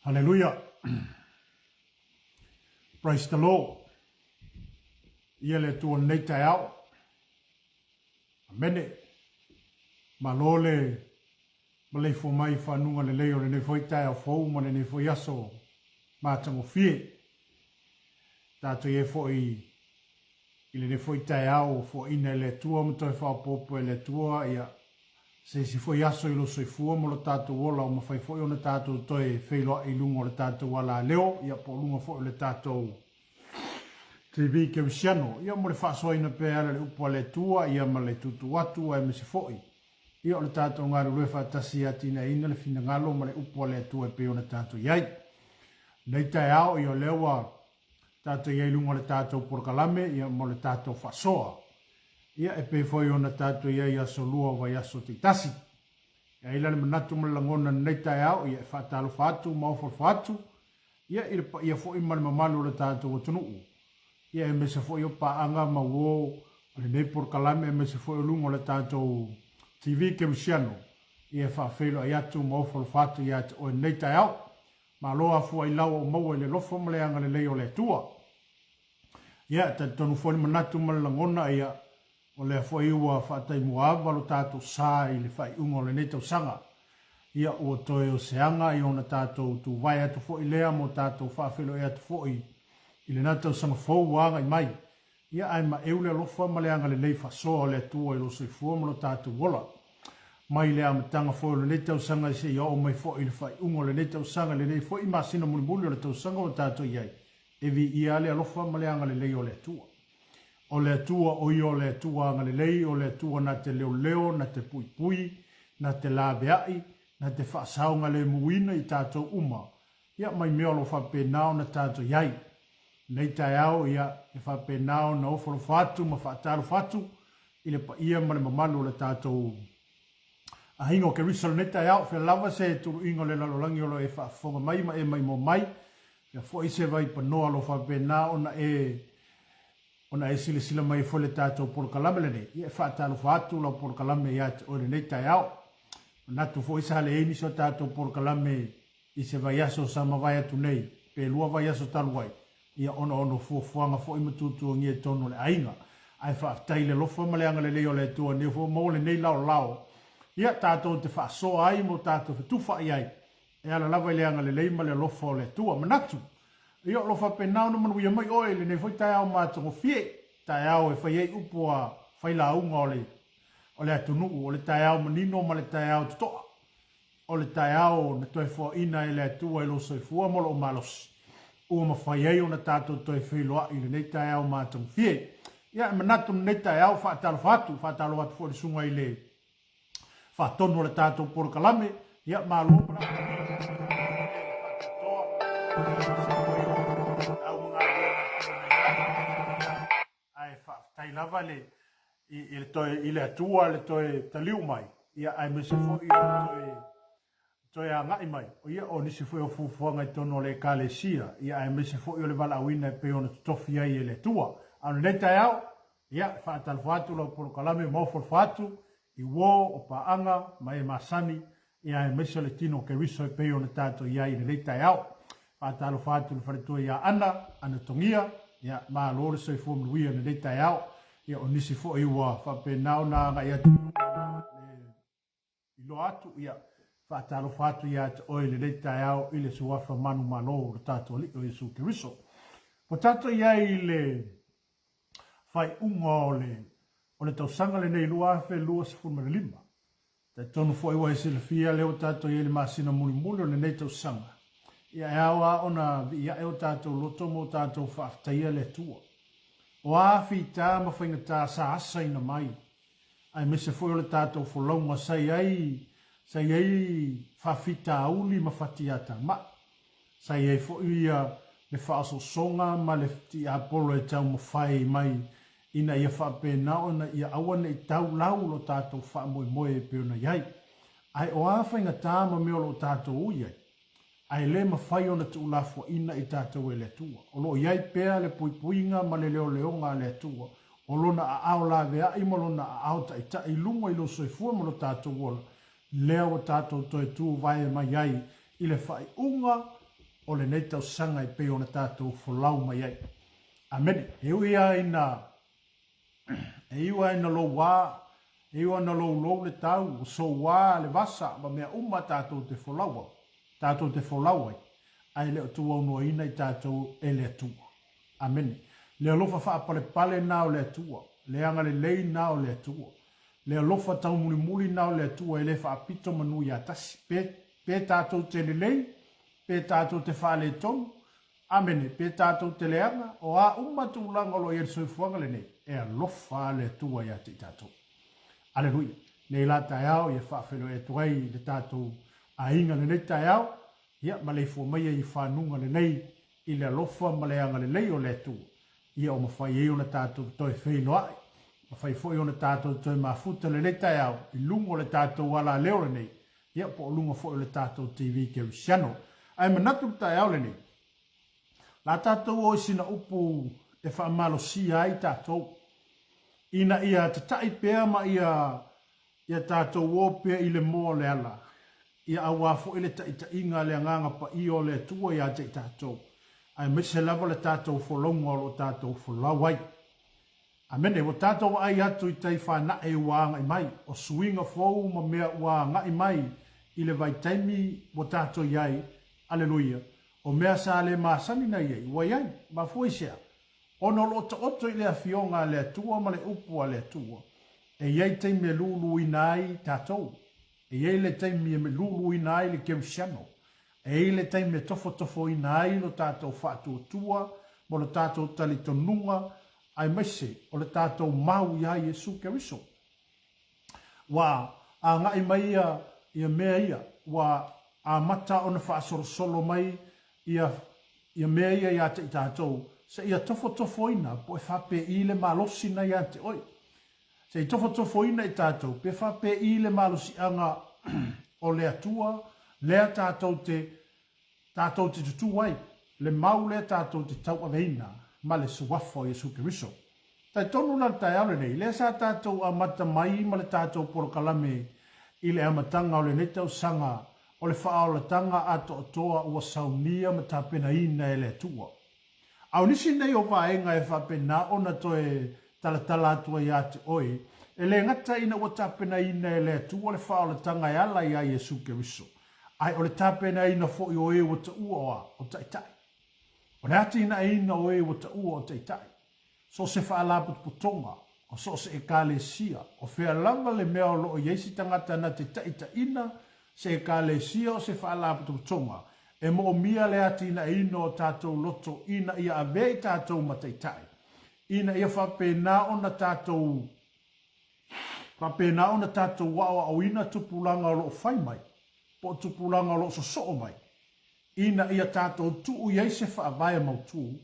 Hallelujah. Praise the Lord. Ia le tua nei tai au. Amene. Malole. Malei fo mai whanunga le leo le ne foi tai au fau ma le ne foi aso. Mātango fie. Tātou e foi i le ne foi tai au fo ina le tua mtoi whapopo e le tua ia. Se si foi aso i lo soifua mo lo tātou ola o mawhai foi o na tātou toi whailoa i lungo le tātou wala leo ia po lunga foi le tātou TV ke wisiano ia mo le whaasoa ina pēara le upo le tua ia ma le tutu watu ai mesi foi ia o le tātou ngāru rue whaatasi ati na ina le fina ngalo ma le upo le tua e peo na tātou iai nei tai au ia lewa tātou iai lungo le tātou porkalame ia mo le tātou whaasoa ia e pe foi ona tātou ia ia solua wa ia so te tasi. Ia ila le manatu malangona nei tai au, ia e whaatalo whaatu, maofo whaatu, ia foi mani mamalu le tātou o tunuu. Ia e mese foi o paanga ma uo, le nei por kalame e mese foi o lungo le tātou TV ke misiano. Ia e whaafelo ai atu maofo whaatu ia o nei tai au. Ma loa fua i lau o maua le lofo maleanga le leo le tua. Ia te tonu foi manatu malangona ia o le foi ua whaatai muava lo tātou sā i le whai ungo le nei tau sanga. Ia ua toe o seanga i ona tātou tu vai atu fo i lea mo tātou whaafelo e atu fo i le nātou sanga fau wanga i mai. Ia ai ma eule alofa ma leanga le nei whasoa le atua i lo soi fua mo lo tātou wola. Mai lea matanga fo le nei tau sanga i se ia o mai fo i le whai ungo le nei tau sanga le nei fo i masina muli muli o le tau sanga o tātou iai. Evi ia le alofa ma leanga le nei o le atua. O le atua o i o le atua ngalelei, o le atua na te leo leo, na te pui pui, na te labeai, na te whaasau ngale muina i tātou uma. Ia mai mea lo whapenao na tātou iai. Nei tai au ia e whapenao na ofalo whatu, ma whaataro whatu, i le pa ia ma le mamalu le tātou. A hingo ke risalo nei tai au, whea lava se turu ingo le lalolangi o lo e whaafonga mai, ma e mai mo mai. Ia fo i se vai panoa lo whapenao na ona e sila sila mai fo le tātou porkalame le nei. Ia e whaatalo whatu la porkalame ia o le nei tai au. Natu fo isa le eini so tātou porkalame i se vai aso sa mawai atu nei. Pe lua vai aso taluai. Ia ono fuafuanga fo imatutu o ngie tono le ainga. Ai whaatai le lofa maleanga le leo le tua neo fo mo le nei lao. Ia tātou te whaasoa ai mo tātou whatufa i ai. E ala lava i leanga le leima le lofa o le tua. Manatu. Ia lo fa penao no manu ia mai oi le ne foi tai au matongo fie tai au e fai upua fai la unga o le atunu o le tai au manino ma le tai au to o le tai au na toi fo ina e le atua e lo soi fua mo lo malos o ma fai ai ona tato toi fai loa i le nei tai au matongo fie ia manatu nei tai au fa talo fatu fo le sunga i le fa tono le tato por kalame ia malo tai lava le i le atua le toe taliu mai ia ai me se fo i toe a ngai mai o ia o nisi fo o fufuanga i tono le kalesia ia ai me se fo i o le vala awina e peona tofi ai e le tua anu nei tai au ia whaatal whatu lau polo kalame maufol whatu i wo o paanga mai e masani ia ai me se le tino ke riso e peona tato ia i le nei tai au whaatal whatu le wharetua ia ana tongia ia ma lore se fo mluia le nei tai au ia o nisi fo i wa whapenao na ngai atu i lo atu ia whaatalo whatu ia te oi le nei tai au i le suafa manu malo o tato li o Jesu Keriso. Po tato ia i le whai unga o le tausanga le nei lua fe lua se fulma le lima. Te tonu fo i wa i silafia leo tato ia le masina muli muli o le nei tausanga. Ia e awa ona ia e o tato loto mo tato whaaftaia le tua. O afi tā mawhainga tā sa asa ina mai. Ai me se foi o le tātou wholaunga sai ai whawhita auli ma whatiata ma. Sai ai fo ia le whaaso songa ma le ti apolo e tau mawhai mai ina ia whapenao na ia awane i tau lau lo tātou whaamoe moe e peona iai. Ai o awhainga tā ma meo lo tātou uiai. Ai le mawhai ona tu ulafua ina i tātou e le tua. O lo iai pēa le puipuinga ma le leo leonga le tua. O lo na a ao la vea i mo lo na a ao ta i lunga i lo soifua mo lo tātou wola. Leo o tātou toi tu vai mai ai i le whai unga o le nei tau sanga I pe ona tātou folau mai ai. Amen. E iwa ina lo wā, e iwa na lo le tau, so wā le vasa, ma mea tātou te folau. Tātou te folau ai. Ai leo tua unua ina I tātou e le atua. Amen. Leo lofa wha pale nao le atua. Le anga le lei nao le atua. Leo lofa tau muli nao le atua e le wha apito manu I atasi. Pe tātou te le lei, pe tātou te wha le tonu. Amen. Pe tātou te leanga, o a umatu langa lo I soifuanga le nei. E a lofa le atua I ati tātou. Aleluia. Nei la tai au, ia whaafelo e tuai le tātou a inga le nei tai au. Ia ma le fua mai I whanunga le nei I le alofa ma le anga le lei o le atua. Ia o mawhai e o na tātou toi whaino ai. Mawhai fwoi o na tātou toi mafuta le nei tai au. I lungo le tātou wala leo le nei. Ia po lunga fwoi o le tātou TV ke usiano. Ai manatu tai au le nei. La tātou o sina upu e whaamalo si ai tātou. Ina ia tatai pēr ma ia tātou o pēr I le mō le ala. Ia awafo ele ta inga le nganga pa I o le tua ia te tātou. Ai mese lava le tātou folonga o tātou folawai. Amene, o tātou ai atu I tai whana e wānga I mai. O suinga fōu ma mea wānga I mai. I le vai taimi o tātou iai. Aleluia. O mea sa le māsani na iai. Wai ai, ma fwoi sea. Ono lo oto I le afionga le atua ma le upua le atua. E iai taimi e lulu I nai tātou. E iei le taimi e me lulu I nai le keusiano. E iei le taimi e tofo I nai lo tātou whātua mo lo tātou talitonunga ai mese o le tātou mau ia Yesu Keriso. Wa a ngai mai ia mea ia. Wa a mata o na whaasorosolo mai ia mea ia te tātou. Se ia tofo ina po e whape I le malosi na ia te oi. Se I tofo ina I tātou, pe whape I le malosi anga o le atua, lea tātou te tutu wai, le mau lea tātou te tau aveina, ma le suwafo Yesu Keriso. Tai tonu na tai aule nei, lea sa tātou a mata mai ma le tātou porokalame I le amatanga o le netau sanga, o le whaaolatanga ato atoa ua saunia ma tāpena ina e le atua. Au nisi nei o vaenga e whapena o na toe talatala atua I ate oi, e le ngata ina o tāpena ina e le atua le whaolatanga e ala I a Yesu Keriso. Ai o le tāpena ina fo I o e o ta ua o taitai. O le ati ina ina o e o ta ua o taitai. So se whaalaput putonga, o so se e kāle sia, o whea lava le mea o loo Yeisi tangata na te taita ina, se e kāle sia o se whaalaput putonga. E mo mia le ati ina ino o tātou loto ina ia avei tātou mataitai. Ina ia whapena o na tātou wawa o ina tupulanga o loo whai mai. Po tupulanga o loo so mai. Ina ia tātou tuu iei se whaavaya mautu.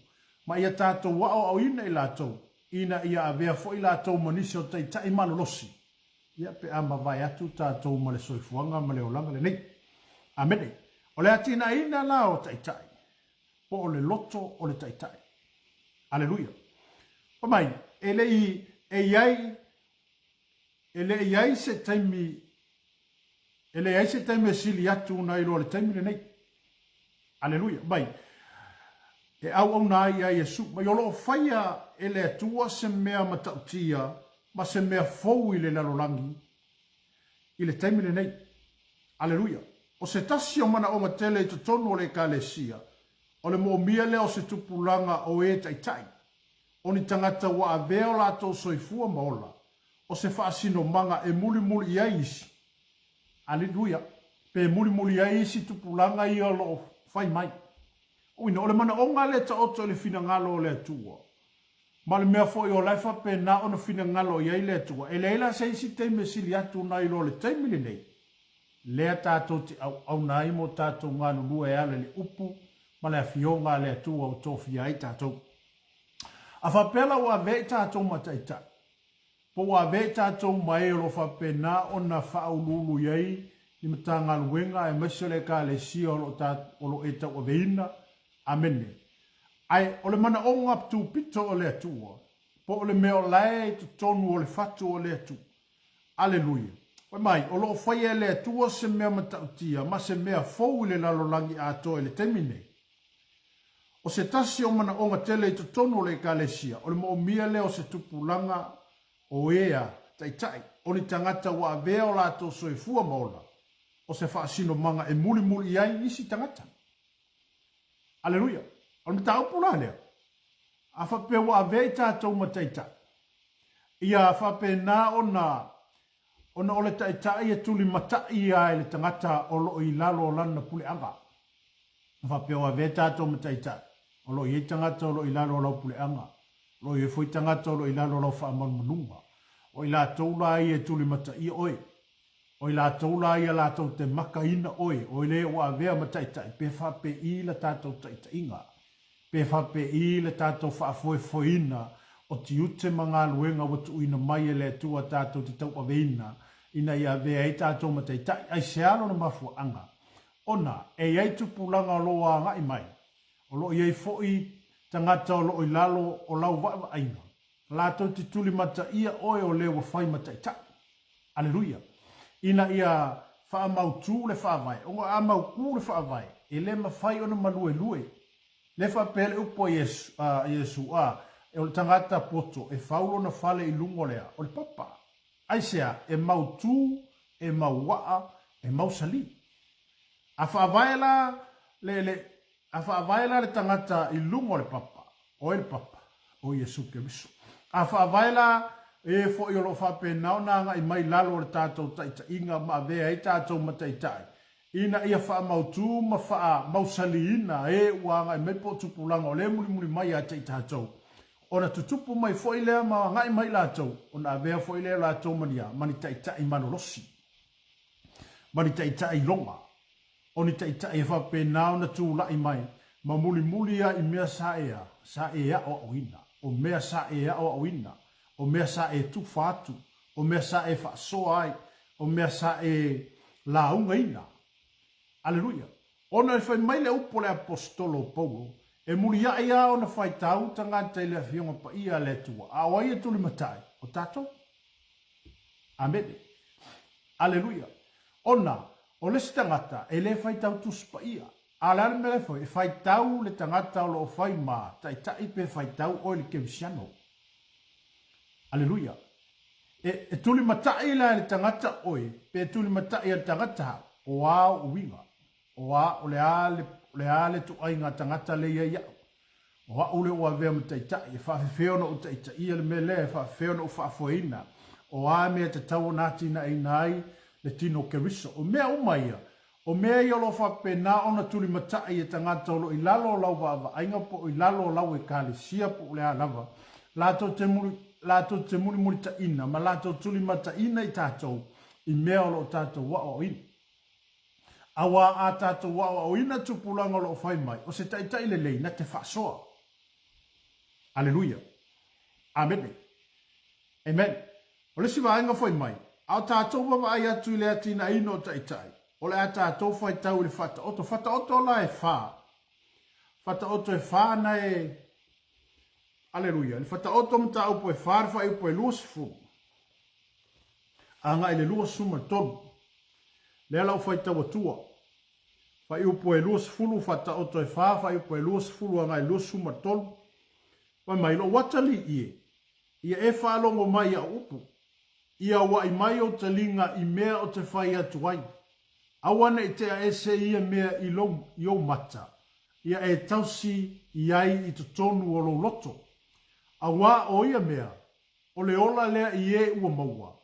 Ma ia tātou wawa o ina I lātou. Ina ia avea fo I lātou manisi o taitai malolosi. Ia pe ama vai atu tātou ma le soifuanga ma le olanga le nei. Amene. O le atina ina la o taitai. Po o le loto o le taitai. Aleluia. O mai, ele iai se taimi sili atu na ilo le taimi le nei. Aleluia. Mai, e au na ia Yesu. Mai o loo whaia ele atua se mea matautia, ma se mea fou I le lalolangi. I le taimi le nei. Aleluia. O se tasi o mana o matele to tonu o le kalesia. O le mo mia leo se tupulanga o e taitai. O ni tangata wa aveo la to soifua maola. O se whaasino manga e muli ia isi. Aleluia. Pe muli ia isi tupulanga I o lo fai mai. O ina o le mana o ngale ta oto le fina ngalo o le atua. Ma le mea fo I o laifa pe na o na fina ngalo ia I le atua. E leila se isi teime sili atu na ilo le teime le nei. Lea tātou te au nai mo tātou ngā lulua e ale le upu, ma le awhionga le atua o tōwhia I tātou. A whapela o a vei tātou mataita. Po o a vei tātou mai o whapena o na whaululu iei, ni mata ngā luenga e mesele ka le sia o lo e tau a veina. Amene. Ai, o le mana o ngā ptu pito o le atua. Po o le meo lai tu tonu o le fatu o le atua. Aleluia. Wai mai, o loo whaia le atua se mea matautia, ma se mea fou le lalolangi a toi le temine. o se tasi o mana onga tele i tono le kalesia, o le mo mia le o se tupulanga o ea tai tai, o ni tangata wa avea o lato soifua maola, o se whaasino manga e muli muli iai nisi tangata. Aleluia. O ni taupula lea. A whape wa avea i tātou mataita. Ia whape nā ona ole tai e tuli matai ia le tangata o lo i lalo o lana pule anga. Whape wa avea tātou mataita. O lo i tangata o lo i lalo o lau pule anga. Lo i fui tangata o lo i lalo o lau whaaman manunga. O i la taula i e tuli matai oe. O i la taula i a la tau te makaina oe. O i le wa avea mataita. Pe whape i la tātou taita inga. Pe whape i le tātou whaafoefoina o ti ute mga luenga watu ina mai e le tua tātou ti tau aveina ina i avea i tātou mataitai ai se alo na mafua anga. Ona, e ai tupulanga o loa ngai mai. O lo i ei foi tangata o lo i lalo o lau wa aina. Lātou ti tuli mata ia oe o lewa whai mataitai. Aleluia. Ina ia whaamautu le whaavai. Onga amauku le whaavai. E le mawhai o na malue lue. Le whapele upo Yesu e o le tangata poto e whaulo na whale i lungo lea o le papa. Aisea e mautu, e mauwaa, e mausali. A whaavaela le tangata i lungo le papa, o le papa, o Yesu Keriso. A whaavaela e fo i o lo whape naonanga i mai lalo le tātou taita inga ma avea i tātou mataitai. Ina ia wha mautu ma wha mausali ina e uanga i meipo tupulanga o le muli mai a te tātou. Ona tutupu mai fo i lea ma ngai mai lātou. Ona avea fo i lea lātou mania. Mani taitai manolosi. Mani taitai longa. Oni taitai e whape nao na tū lai mai. Ma muli a i mea sa ea. Sa ea o awina. O mea sa ea o awina. O mea sa e tu whātu. O mea sa e wha soa ai. O mea sa e launga ina. Aleluia. Ona e whai mai le upo le apostolo Paulo, e muri ia ona whai tau tangata i le awhionga pa ia le tua. A wai e tuli matai. O tātou? Amen. Aleluia. Ona, o le tangata, e le whai tau tus pa ia. A le me le whai, e whai tau le tangata o lo whai maa, tai tai pe whai tau o le kevisiano. Aleluia. E tuli matai le tangata oi, pe tuli matai le tangata o au uinga. Oa o le ale tu ai ngā tangata le ia iau. Oa ule o avea mataitai, e whawhewhewna o taitai ia le mele, e whawhewna o whawhewina. Oa mea te tau nāti na inai le tino Keriso. O mea umaia, o mea i alo whapena ona tuli matai e tangata olo i lalo lau wawa, ainga po i lalo lau e kāle sia po le alawa. Lātou te muli ta ina, ma lātou tuli mata ina i tātou, i mea olo tātou wa o ina. Awa a tātou wa o ina tupulanga lo whai mai. O se taitai le lei na te whasoa. Aleluia. Amen. Amen. O le siwa ainga whai mai. Ao tātou wawa ai atu le atina ino taitai. O le a tātou whai tau le whata oto. Whata oto la e wha. Whata oto e wha na e... Aleluia. Le whata oto mta upo e wha rewha upo e luas fu. Anga ele luas suma tonu. Le ala o whai tau atua. Whai upo e luas fulu whata oto e wha, whai upo e luas fulu anga e luas suma tolu. Wai mai lo watali ie. Ia e whalongo mai a upo. Ia wai mai o te linga i mea o te whai atu ai. Awana i te a ese ia mea i lo mata. Ia e tausi i ai i te tonu o lo loto. Awa o ia mea. O le ola lea i e ua maua.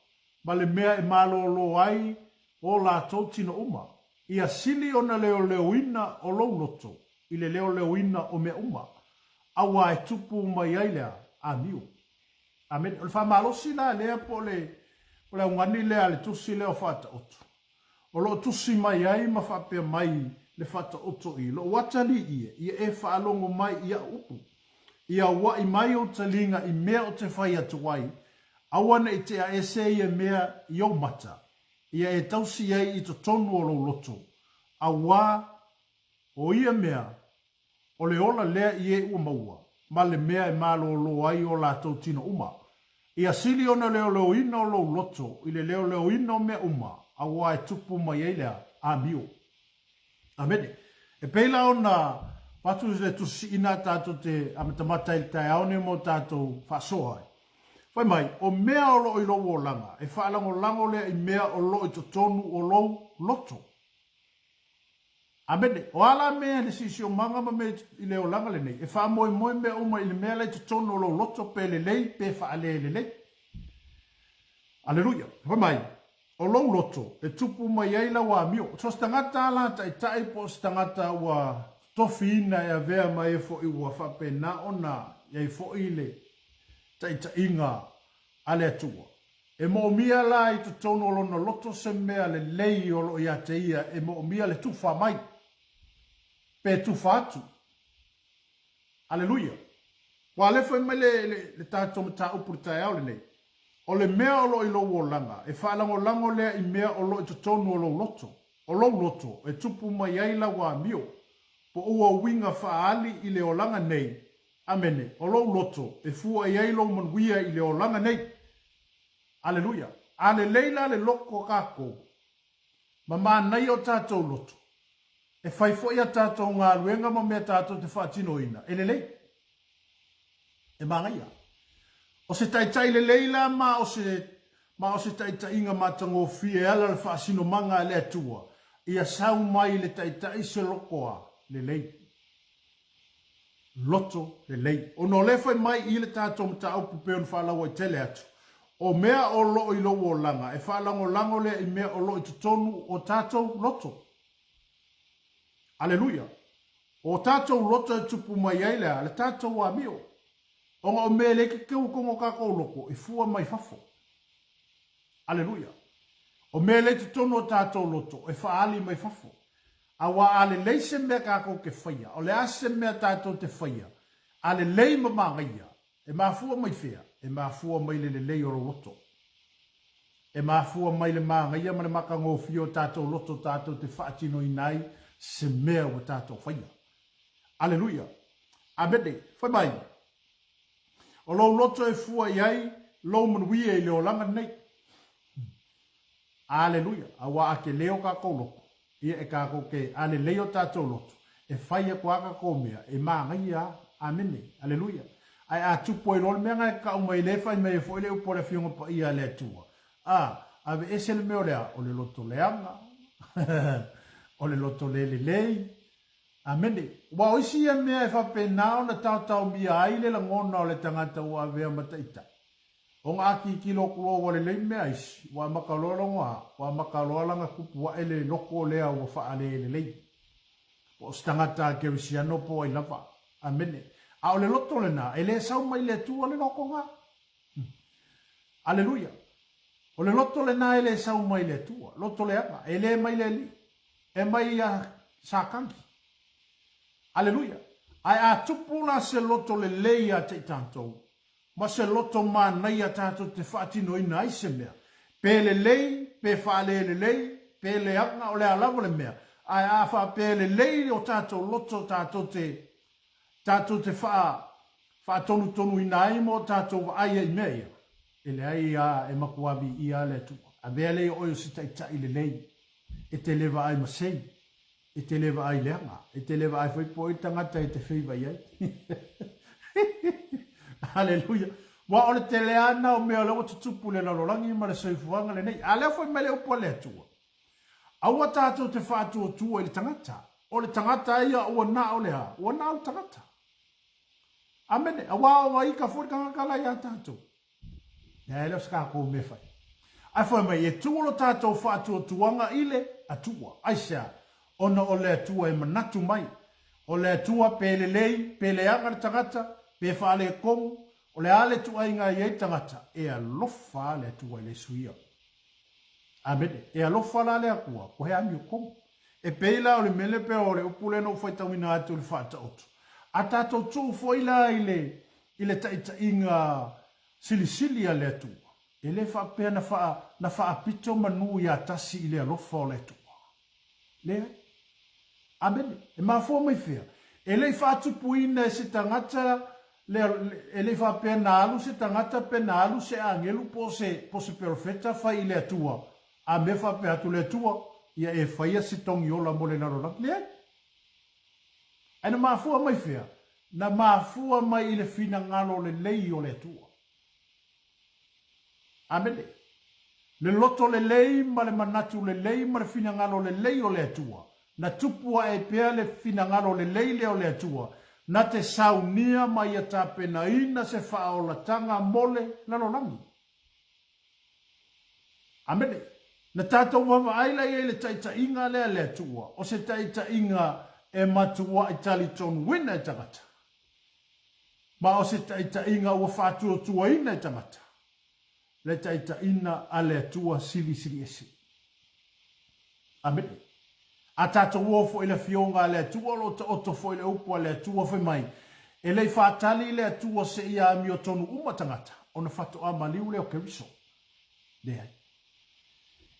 Ma le mea e malo lo ai o la tōtina uma. Ia sili ona leo ina o lo loto. I le leo ina o mea uma. Awa e tupu mai ai lea. Amiu. Amen. O le whamalosi la lea po le ungani lea le tusi leo whata oto. O lo tusi mai ai ma whapea mai le whata oto i. Lo watali ia. Ia e whaalongo mai ia upu. Ia wa i mai o talinga i mea o te whai atu wai. Awana i te a ese ia mea i o mata. Ia e tausi ai i to tonu o lo loto. A wā o ia mea o le ola lea i e ua maua. Ma le mea e malo lo ai o la tau tino uma. Ia sili ona leo ina o lo loto. I le leo ina o mea uma. A wā e tupu mai ei lea. Amio. Amene. E peila ona Patu le tu si ina tātou te amatamata i tai aone mo tātou whasoa. Whai mai, o mea o lo i lo o langa, e whaalango lango lea i mea o lo i to tonu o lo loto. Amene, o ala mea le sisi o manga ma me i le o langa le nei, e wha moe moe mea uma i le mea le to tonu o lo loto pe le lei, pe whaale le lei. Aleluia, whai mai, o lo loto, e tupu mai eila wa mio, so stangata ala tai po stangata wa tofi ina e avea mai e fo i ua whape na ona, e fo i le ta inga ale atua. E mo mia la i to tono lona loto se mea le lei o lo ia te ia, e mo mia le tufa mai. Pe tufa atu. Aleluia. Wa le fai mai le tātou mata upuri tai au le nei. O le mea o lo i lo o langa, e whaalango lango lea i mea o lo i to tono o lo loto. O lo loto, e tupu mai aila wa mio. Po ua winga whaali i le o langa nei, amene, o lo loto, e fua i eilo manuia i le o langa nei. Aleluia. Ale leila le loko kako. Ma mānai o tātou loto. E whaifo ia tātou ngā ruenga ma mea tātou te whaatino ina. E le lei. E māngaia. O se taitai le leila ma o se taitai inga matango fie ala le whaasino manga le atua. Ia sau mai le taitai se lokoa le lei. Loto le lei. O no le fai mai i le tātou mta au pupeon whaalawa i tele atu. O mea o lo i lo o langa. E whaalango lango le i mea o lo i tutonu o tātou loto. Aleluia. O tātou loto e tupu mai eilea. Le tātou wa mio. O ngā o mea leke keu kongo kako loko. I fua mai fafo. Aleluia. O mea le tutonu o tātou loto. E whaali mai fafo. Awa ale lei se mea kako ke whaia. O le ase mea tātou te whaia. Ale lei mamangaia. E mafua mai fea. E mafua mai le lei o roto. E mafua mai le mangaia ma le makango fio tātou loto tātou te whaatino i nai se mea o tātou whaia. Aleluia. Amene. Whai mai. O lo loto e fua iai lo manuia i leo langa nei. Aleluia. Awa ake leo kako loko. Ia e kako ke ale leo tātou loto. E whaia kuaka komea. E mangaia. Amene. Aleluia. Ai a tupo i lol menga ka umai le fai me fo le upore fionga pa ia le tua. Ave ese le meo lea o le loto leanga. O le loto le lei. Amene. Wa oisi ia mea e whape nao na tau mia aile la ngona o le tangata ua vea mataita. O ngā aki kilo kulo wa le lei mea isi. Wa makaloa ngoa. Wa makaloa langa kupu wa ele loko lea ua whaale le lei. O stangata ke wisiano po ai lava. Amene. A o le loto le na, e le sau mai le tua le loko ngā. Aleluia. O le loto le na, e le sau mai le tua. Loto le anga, e le mai le li. E mai a sākangi. Aleluia. Ai a tupula se loto le leia te tātou. Ma se loto mā nei a tātou te whaatino ina ai se mea. Pe le lei, pe whaale le lei, pe le anga o le alawa le mea. Ai a wha pe le lei o tātou loto tātou te wha tonu ina ai mo tātou wa aia i mea. E le ai a e makuabi i a le tua. A vea lei oio si tai le lei. E te lewa ai masei. E te lewa ai leanga. E te lewa ai whaipo i tangata e te whiwa iai. Halleluja. Wa ole te leana o mea lewa tutupu le lalorangi ma le soifuanga le nei. A lea whai mele upo le tua. Aua tātou te whātua tua i le tangata. O le tangata ia ua na o lea. Ua na o tangata. Amene, a wao wa ika fori kangakala ia tātou. Ia eleo saka kou me fai. Ai fai mai, e tuolo tātou whātua tuanga ile atua. Aisha, ona o le atua e manatu mai. O le atua pele lei, pele anga le tangata, pe whaale kongu, o le ale tua inga iei tangata, e alofa le atua le suia. Amene, e alofa la le akua, ko he ami o kongu. E peila o le mele pe o le upule no whaitawina atu le whaata otu. A tātou tū foila i le taita inga silisili a le atua. E le whapea na whaapito manu i a tasi i le alofa o le atua. Lea? Amene. E mafua mai whea. E le whaatupu ina e se tangata, e le whapea na alu se tangata pe na alu se angelu po se profeta whai i le atua. A me whapea atu le atua, ia e whaia se tongi ola mo le naronak. Lea? Aina mafua mai fea. Na mafua mai ile fina ngalo le lei o le tua. Amene. Le loto le lei ma le manatu le lei ma le fina ngalo le lei o le tua. Na tupua e pea le fina ngalo le lei le o le tua. Na te saunia mai a tape na ina se faa o la tanga mole na no langi. Amene. Na tātou wawa aila i le taita inga lea lea tua. O se taita inga e matua i tali tonu wina e tangata. Ma o se taita inga ua whātua tua ina e tangata. Le taita ina a lea tua sili sili esi. Amene. A tātou uofo i le fionga lea tua lo ta oto fo i le upua lea tua fai mai. E lei whātali lea tua se ia mi o tonu uma tangata. O na whatu a maliu leo keriso. Dehai.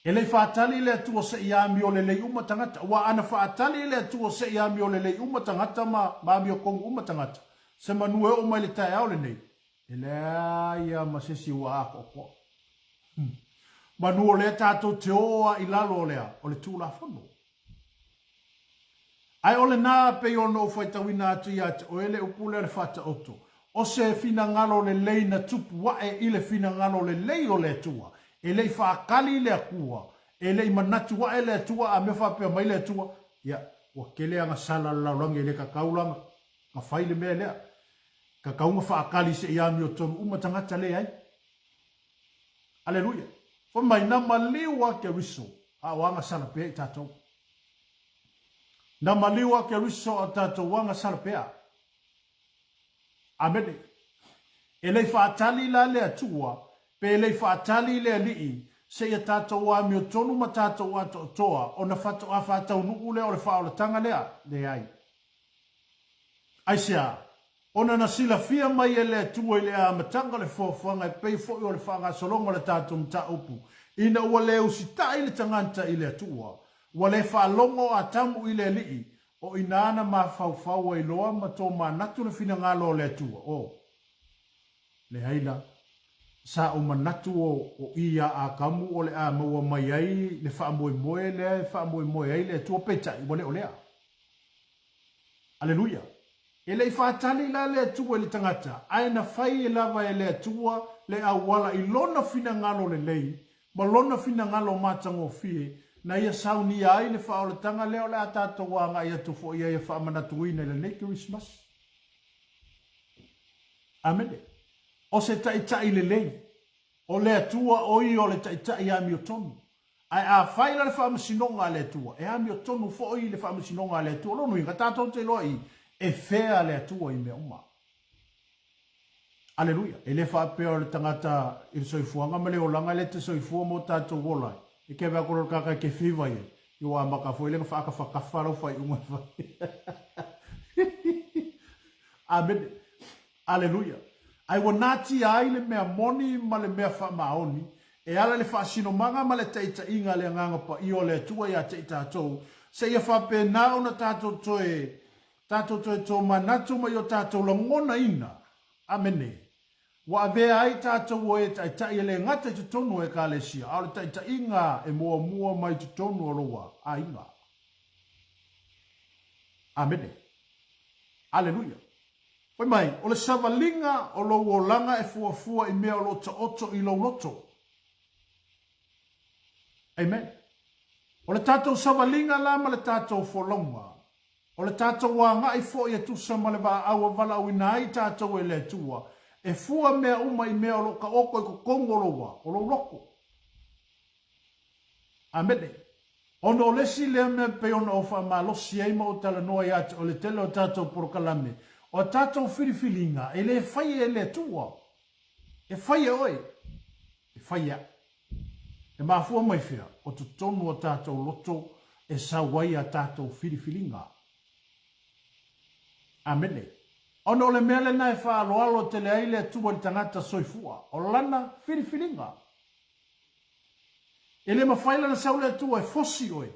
E lei whaatali le atua se i ami o le lei umatangata. Wa ana whaatali le atua se i ami o le lei umatangata ma mi o kongu umatangata. Se manue o mai le tae au le nei. E le aia ma sesi ua ako ko. Manu o le tātou te oa i lalo o lea o le tūla whanu. Ai o le nā pe o no whaitawina atu i atu o ele upule le whata oto. O se fina ngalo le lei na tupu wae i le fina ngalo le lei o le tua. E lei whaakali le akua, e lei manatu wa e le atua, a me whapea mai le atua, ia, wa kele anga sala laulangi e le kakaulanga, ka whaile mea lea, kakaunga whaakali se i ami o tonu umatangata le ai. Aleluia. Fa mai na maliwa ke riso, a wanga sala pea i tātou. Na maliwa ke riso a tātou wanga sala pea. Amene. E lei whaatali la le atua, pe lei whaatali le alii, se ia tātou a mi o tonu ma tātou a toa, o na whatau nuku lea o le whaola tanga lea, le ai. Aisea, ona na sila fia mai e le tua i le a matanga le whawhanga e pei fo i o le whanga solonga le tātou mta upu, ina ua le usita i le tanganta i le tua, ua le whalongo a tamu i le alii, o ina ana ma whawhaua i loa ma tō ma natu le fina ngalo le tua, o. Le haila, sa o manatu o ia a kamu o le a maua mai ai le whaamoe moe le whaamoe moe ai le tua peta i wale o lea. Aleluia. E le whaatali la le tua le tangata, ai na whai e lava e le tua le a wala i lona fina ngalo le lei, ma lona fina ngalo matango fie, na ia sauni ai le whaole tanga leo le a tātou a ngai atu fo ia e whaamanatu ina le nei Christmas. Amene. O se tai le lei, o le atua oi o le tai ami o tonu. Ai a whaila le whaamasinonga le atua, e ami o tonu fo oi le whaamasinonga le atua, lono inga tātou te loi, e whea le atua i me uma. Aleluia, e le whaapea o le tangata i le soifuanga, ma le o langa le te soifua mo tātou wolai, e ke wea koro kaka ke whiwa ye, i wa maka fo i le whaaka whakawharo whai unga whai. Amen, aleluia. Ai wanati ai le mea moni ma le mea whamaoni, e ala le whaasino manga ma le teita inga le nganga pa i o le tua ia teita atou, se ia whape nao na tātou toe tō manatu ma i o tātou la ngona ina, amene. Wa avea ai tātou o e teita i le ngata i tutonu e ka le sia, au le teita inga e mua mai tutonu o roa, a inga. Amene. Aleluia. Oi mai, o le savalinga o lo o langa e fuafua i mea o lo ta oto i lo loto. Amen. O le tātou savalinga la ma le tātou folonga. O le tātou wanga i fo i atusa ma le wa awa vala au ina ai tātou e le tua. E fua mea uma i mea o lo ka oko i ko kongoloa, o lo loko. Amen. Ono o lesi le mea pe ono o wha ma losi eima o tala noa i atu o le tele o tātou porokalame. O tātou whiriwhiringa, e le whai e le tua. E whai e oi. E whai a. E mafua mai whia, o tu tonu o tātou loto, e sawai a tātou whiriwhiringa. Amene. Ono le mele na e whaaloalo te le aile tua le tangata soifua. O lana whiriwhiringa. E le mawhaila na saule tua e fosi oi.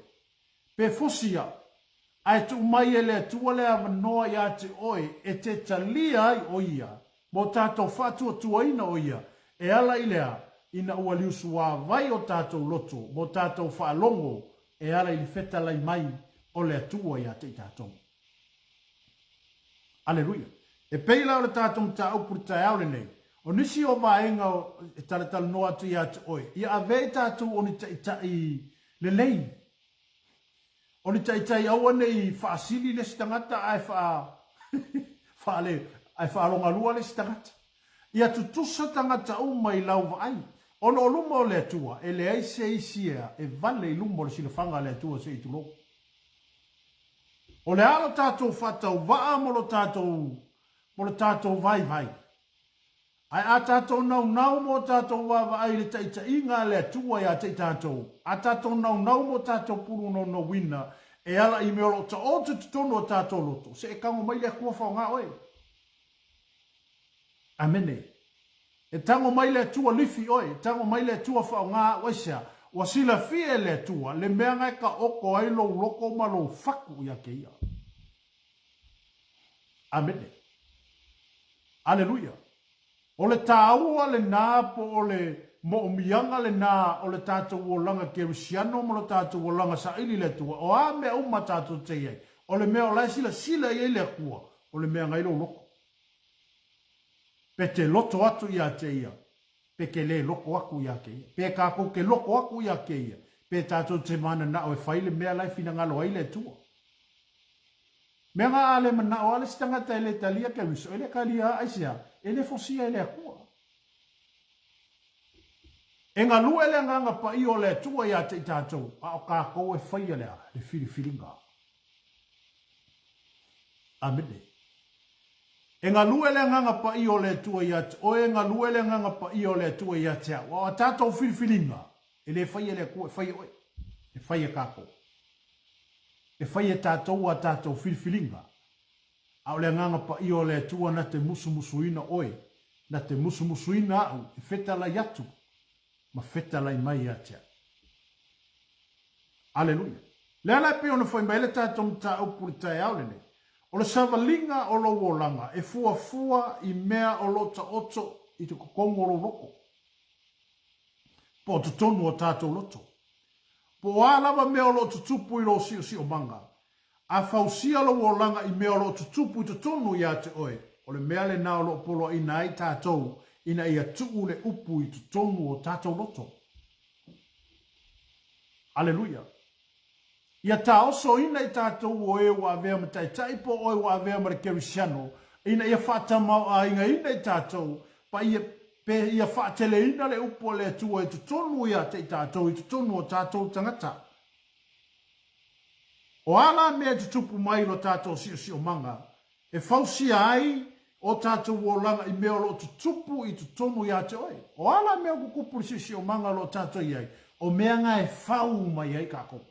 Pe fosi a. Ai tu mai e le tua le avanoa i ate oi, e te talia ai oia, mo tātou whatua tuaina oia, e ala i lea, ina ua liusu wā vai o tātou loto, mo tātou whaalongo, e ala i feta lai mai o le atua i ate i tātou. Aleluia. E peila o le tātou mta au puri tai au le nei. O nisi o vaenga o tala noa atu i atu oi. Ia ave tātou o ni tai le lei. O ni tai au ane i whaasili le stangata ai ai whaalonga lua le stangata. Ia tutusa tangata au mai lau vai. Ono luma o le atua, e le aise isia, e vale i luma o le silafanga le atua se i tulo. O le alo tātou whatau waa mo lo tātou vai vai. Ai a tātou nau mo tātou wawa ai le taita inga le atua ia te tātou. A tātou nau mo tātou puru no wina, e ala i me olo ta o te tutono o tātou loto. Se e kango mai le kua whao ngā oe. Amene. E tango mai le tua lifi oi, tango mai le tua whao ngā waisia, wa sila fie le tua, le mea ngai ka oko ai lo loko ma lo whaku ia ke ia. Amene. Aleluia. O le tāua le nā po o le mo mianga le nā o le tātou o langa kerusiano mo le tātou o langa sa ili le tua, o a mea uma tātou te iei, o le mea o lai sila iei le kua, o le mea ngai lo loko. Pe te loto atu ia te ia. Pe ke le loko aku ia ke ia. Pe kako ke loko aku ia ke ia. Pe tātou te mana na o e whaile mea lai fina ngalo aile tua. Mea ngā ale mana o ale stangata ele talia ke wiso. Ele ka lia aisia. Ele fosia ele akua. E ngā lua ele nganga pa i o le tua ia te tātou. A o kako e whaia lea. Le whiriwhiringa. Amene. E ngā luele nganga pa i o le tua ia te, o e ngā luele nganga pa i o le tua ia te au. O a tātou whiriwhiringa, e le whaia le kua, e whaia oe, e whaia kako. E whaia tātou a tātou whiriwhiringa. A o le nganga pa i o le tua na te musumusuina oe, na te musumusuina au, e whetala yatu, ma whetala i mai ia te au. Aleluia. Le ala pe ona whai mai le tātou mta au puri tai au le nei. O le savalinga o lo wolanga, e fua i mea o lota oto i te kokongo o loko. Po te tonu o tātou loto. Po alawa mea o lota tupu i lo si o manga. A fausia lo wolanga i mea o lota tupu i te tonu i a te oe. O le mea le na o lo polo ina ai tātou, ina ia tuu le upu i te tonu o tātou loto. Aleluia. Ia tā oso ina i tātou o e wa avea ma tai po o e wa avea ma le kerisiano, ina ia whātamau a inga ina i tātou, pa ia whātele ina le upo le atua i tutonu ia te tātou, i tutonu o tātou tangata. O ala mea tutupu mai lo tātou si o manga, e whausia ai o tātou o langa i mea lo tutupu i tutonu ia te oe. O ala mea kukupu si o manga lo tātou iai, o mea ngai whau mai ai kako.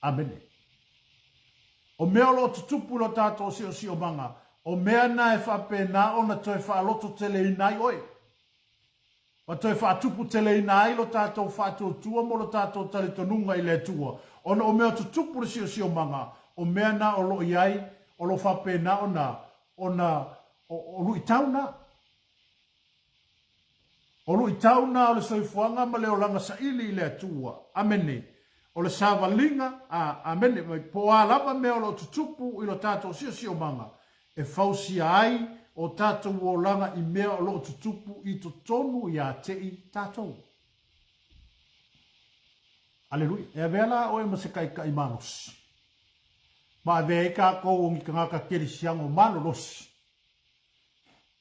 Amene. O mea lo tutupu lo tātou si o manga. O mea na e whapena o na toi whaaloto tele inai oi. O toi whaatupu tele inai lo tātou whātua tua mo lo tātou talitonunga i le tua. O na o mea tutupu si o manga. O mea na o lo iai, o lo whapena o lui tauna. O lui tauna o le soifuanga ma leo langa sa ili i le tua. Amene. O le savalinga, amene, po a lava mea o lo tutupu i lo tātou si o manga. E fausia ai o tātou o langa i mea o lo tutupu i to tonu i a te i tātou. Aleluia. E avea o e masekai ka i manos. Ma avea i ka kou o ngika ngaka kerisiango manos.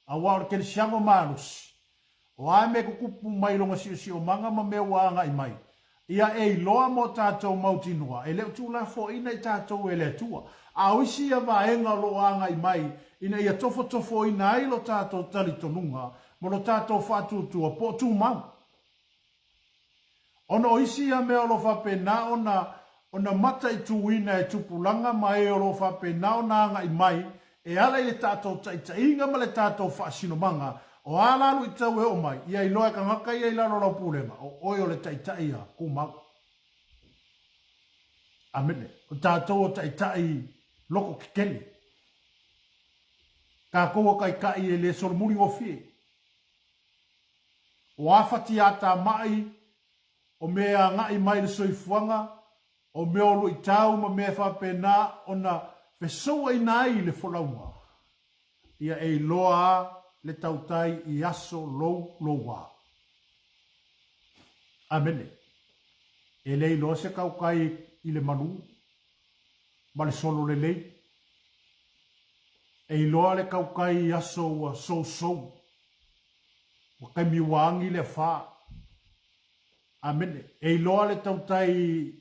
A wao kerisiango manos. O a me kukupu mai longa si o manga ma mea wanga i mai. Ia e loa mo tātou mautinua, e leo tūla fo ina i tātou e le tua. A oisi ia vaenga loanga i mai, ina ia tofo ina ai lo tātou talitonunga, mo lo tātou whātutua po tū mau. Ona oisi ia mea lo whapena ona mata i tūina e tupulanga mai o lo whapena ona anga i mai, e ala i le tātou taitainga ma le tātou whaasinomanga, o alalu i tau e o mai, ia i loa ka ngaka ia i lalo rau pūlenga, o oi o le taitai ia, kumau. Amene, o tātou o taitai loko kikeli. Ka koua kai kai e le sormuri o fie. O awhati ata mai, o mea ngai mai le soifuanga, o mea olu i tau ma mea whapena, o na Fe soa i nai le wholaunga. Ia e loa le tautai i aso lou loa. Amene. E lei loa se kaukai i le manu. Ma le solo le lei. E loa le kaukai i aso ua sou. Wa kai miwangi le wha. Amene. E loa le tautai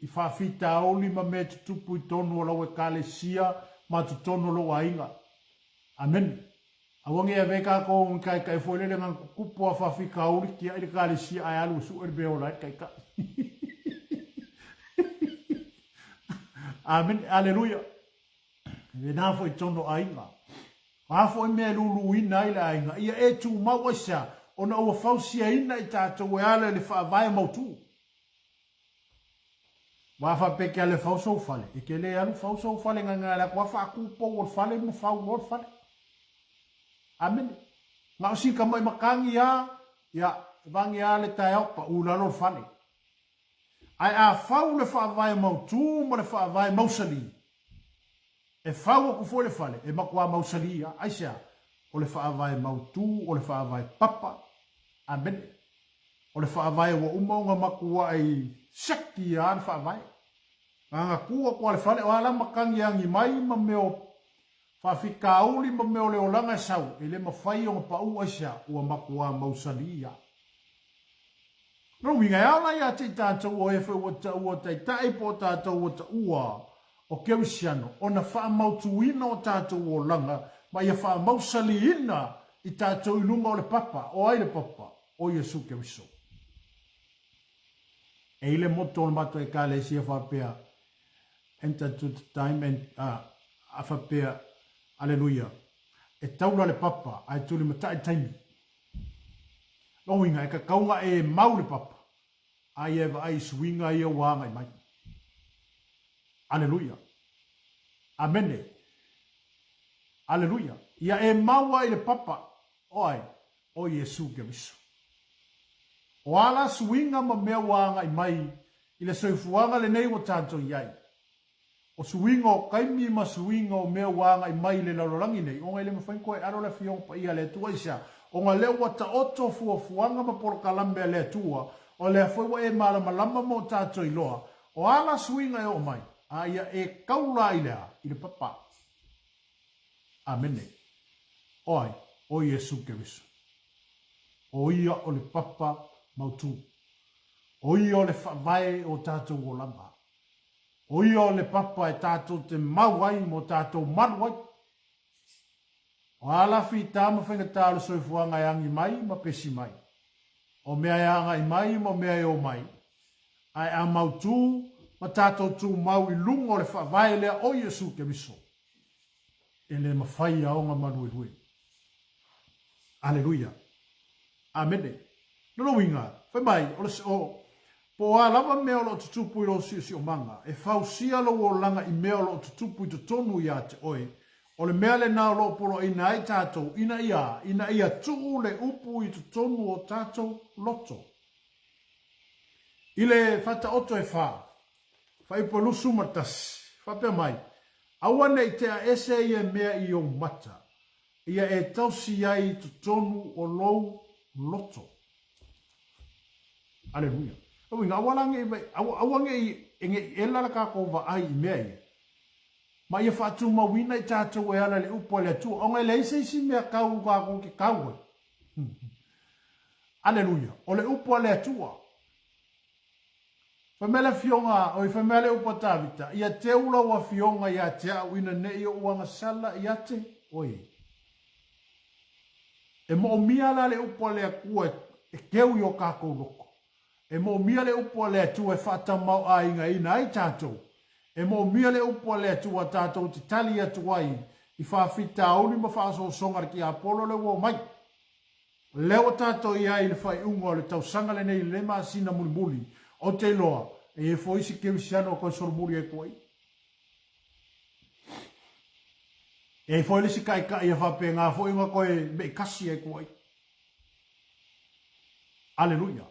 i whawhita aoli ma me tutupu i tonu o lau e kale sia ma tutonu lo ainga. Amen. Awangi e veka ko kai foi le ngang kupu a whawhika aoli kia i le kale sia ai alu su e beo lai kai ka. Amen. Alleluia. E nā foi tono ainga. Ngā foi mea lulu ina i le ainga. Ia e tu mau asia. Ona ua fausia ina i tātou e ale le whaavai mautu. Wafa peke ale fausou fale. E ke le alu fausou fale ngā la kua whaakupo o fale mo fau o fale. Amen. Ngā sika mai makangi a, ia, vangi a le tai au pa ulalo fale. Ai a fau le whaavai mautu mo le whaavai mausali. E fau o kufo le fale, e makua mausali a, aisia. O le whaavai mautu, o le whaavai papa. Amen. O le whaavai wa umaunga makua ai shakti a le whaavai. Ngā kua kua le whale, o ala makangi angi mai ma meo whawhika auli ma meo leo langa sau. E le mawhai o pa ua sia ua makua mausali a. No winga ala ia te tātou o efe ua ta ua tai tai po tātou o ta ua o kewisiano. O na wha mautu ina o tātou o langa, ma ia wha mausali ina i tātou ilunga o le papa, o ai le papa, o Yesu kewiso. E ile moto o mato e kale si a whapea, enter to the time and a whapea, alleluia. E taura le papa, ai tuli matai taimi. Loinga, e ka kaunga e mau le papa, ai eva ai swinga i a wanga i mai. Alleluia. Amene. Alleluia. Ia e maua i le papa. Oi, o Yesu kewiso. O ala swinga ma mea wanga i mai. I le soifuanga le nei o tātou iai. O swinga o kaimi ma swinga o mea wanga i mai le lalorangi nei. O ngai le mawhain koe aro le fiong pa ia le tua isa. O nga leo wata oto fuanga ma poro kalambe le tua. O le fwoi e malama mo tātou i loa. O ala swinga e o mai. A ia e kaula i lea. I le papa. Amene. Oi, o Yesu kewiso. O ia o le papa mautu. O ia o le whawai o tātou o lama. O ia o le papa e tātou te mauai mo tātou manuai. O ala fi tāma whenga tālu soifuanga e angi mai ma pesi mai. O mea e anga i mai mo mea e o mai. Ai a mautu ma tātou tū mau i lungo o le whawai lea o Yesu kewiso. E le mawhai aonga manui hui. Alleluia. Amene. Nono winga. Whai mai. Po a lava mea lo tutupu i lo si o manga. E fausia lo o langa i mea lo tutupu i tonu i ate oe. O le mea le nao lo polo ina ai tātou. Ina ia tuu le upu i tonu o tātou loto. I le fata oto e wha. Whai po lusu matasi. Whapea mai. Awane i te a ese ia mea i o mata. Ia e tausi ai tu tonu o lou loto. Alleluia. Awange i elala kako wa ai i mea ia. Ma ia whatu mawina i tātou e ala le upo le atua. Onga le isi mea kau kako ke kau. Alleluia. O le upo le atua. Whamele fionga, o i whamele upa tāwita, ia te ula wa fionga ia te au ina ne i o uanga sala ia te, oi. E mo o mia la le upa le akua e keu i o kākou loko. E mo o mia le upa le atua e whata mau a inga ina ai tātou. E mo o mia le upa le atua tātou te tali atua i whawhita auni ma whaaso songar ki a polo le wo mai. Leo tātou i ai le whai ungo le tau sangale nei le maa sina muli muli. O te loa, e foi si ke visiano ko sormuri e koi. E foi le si kai kai fa pe nga foi nga koe me kasi e koi. Alleluia.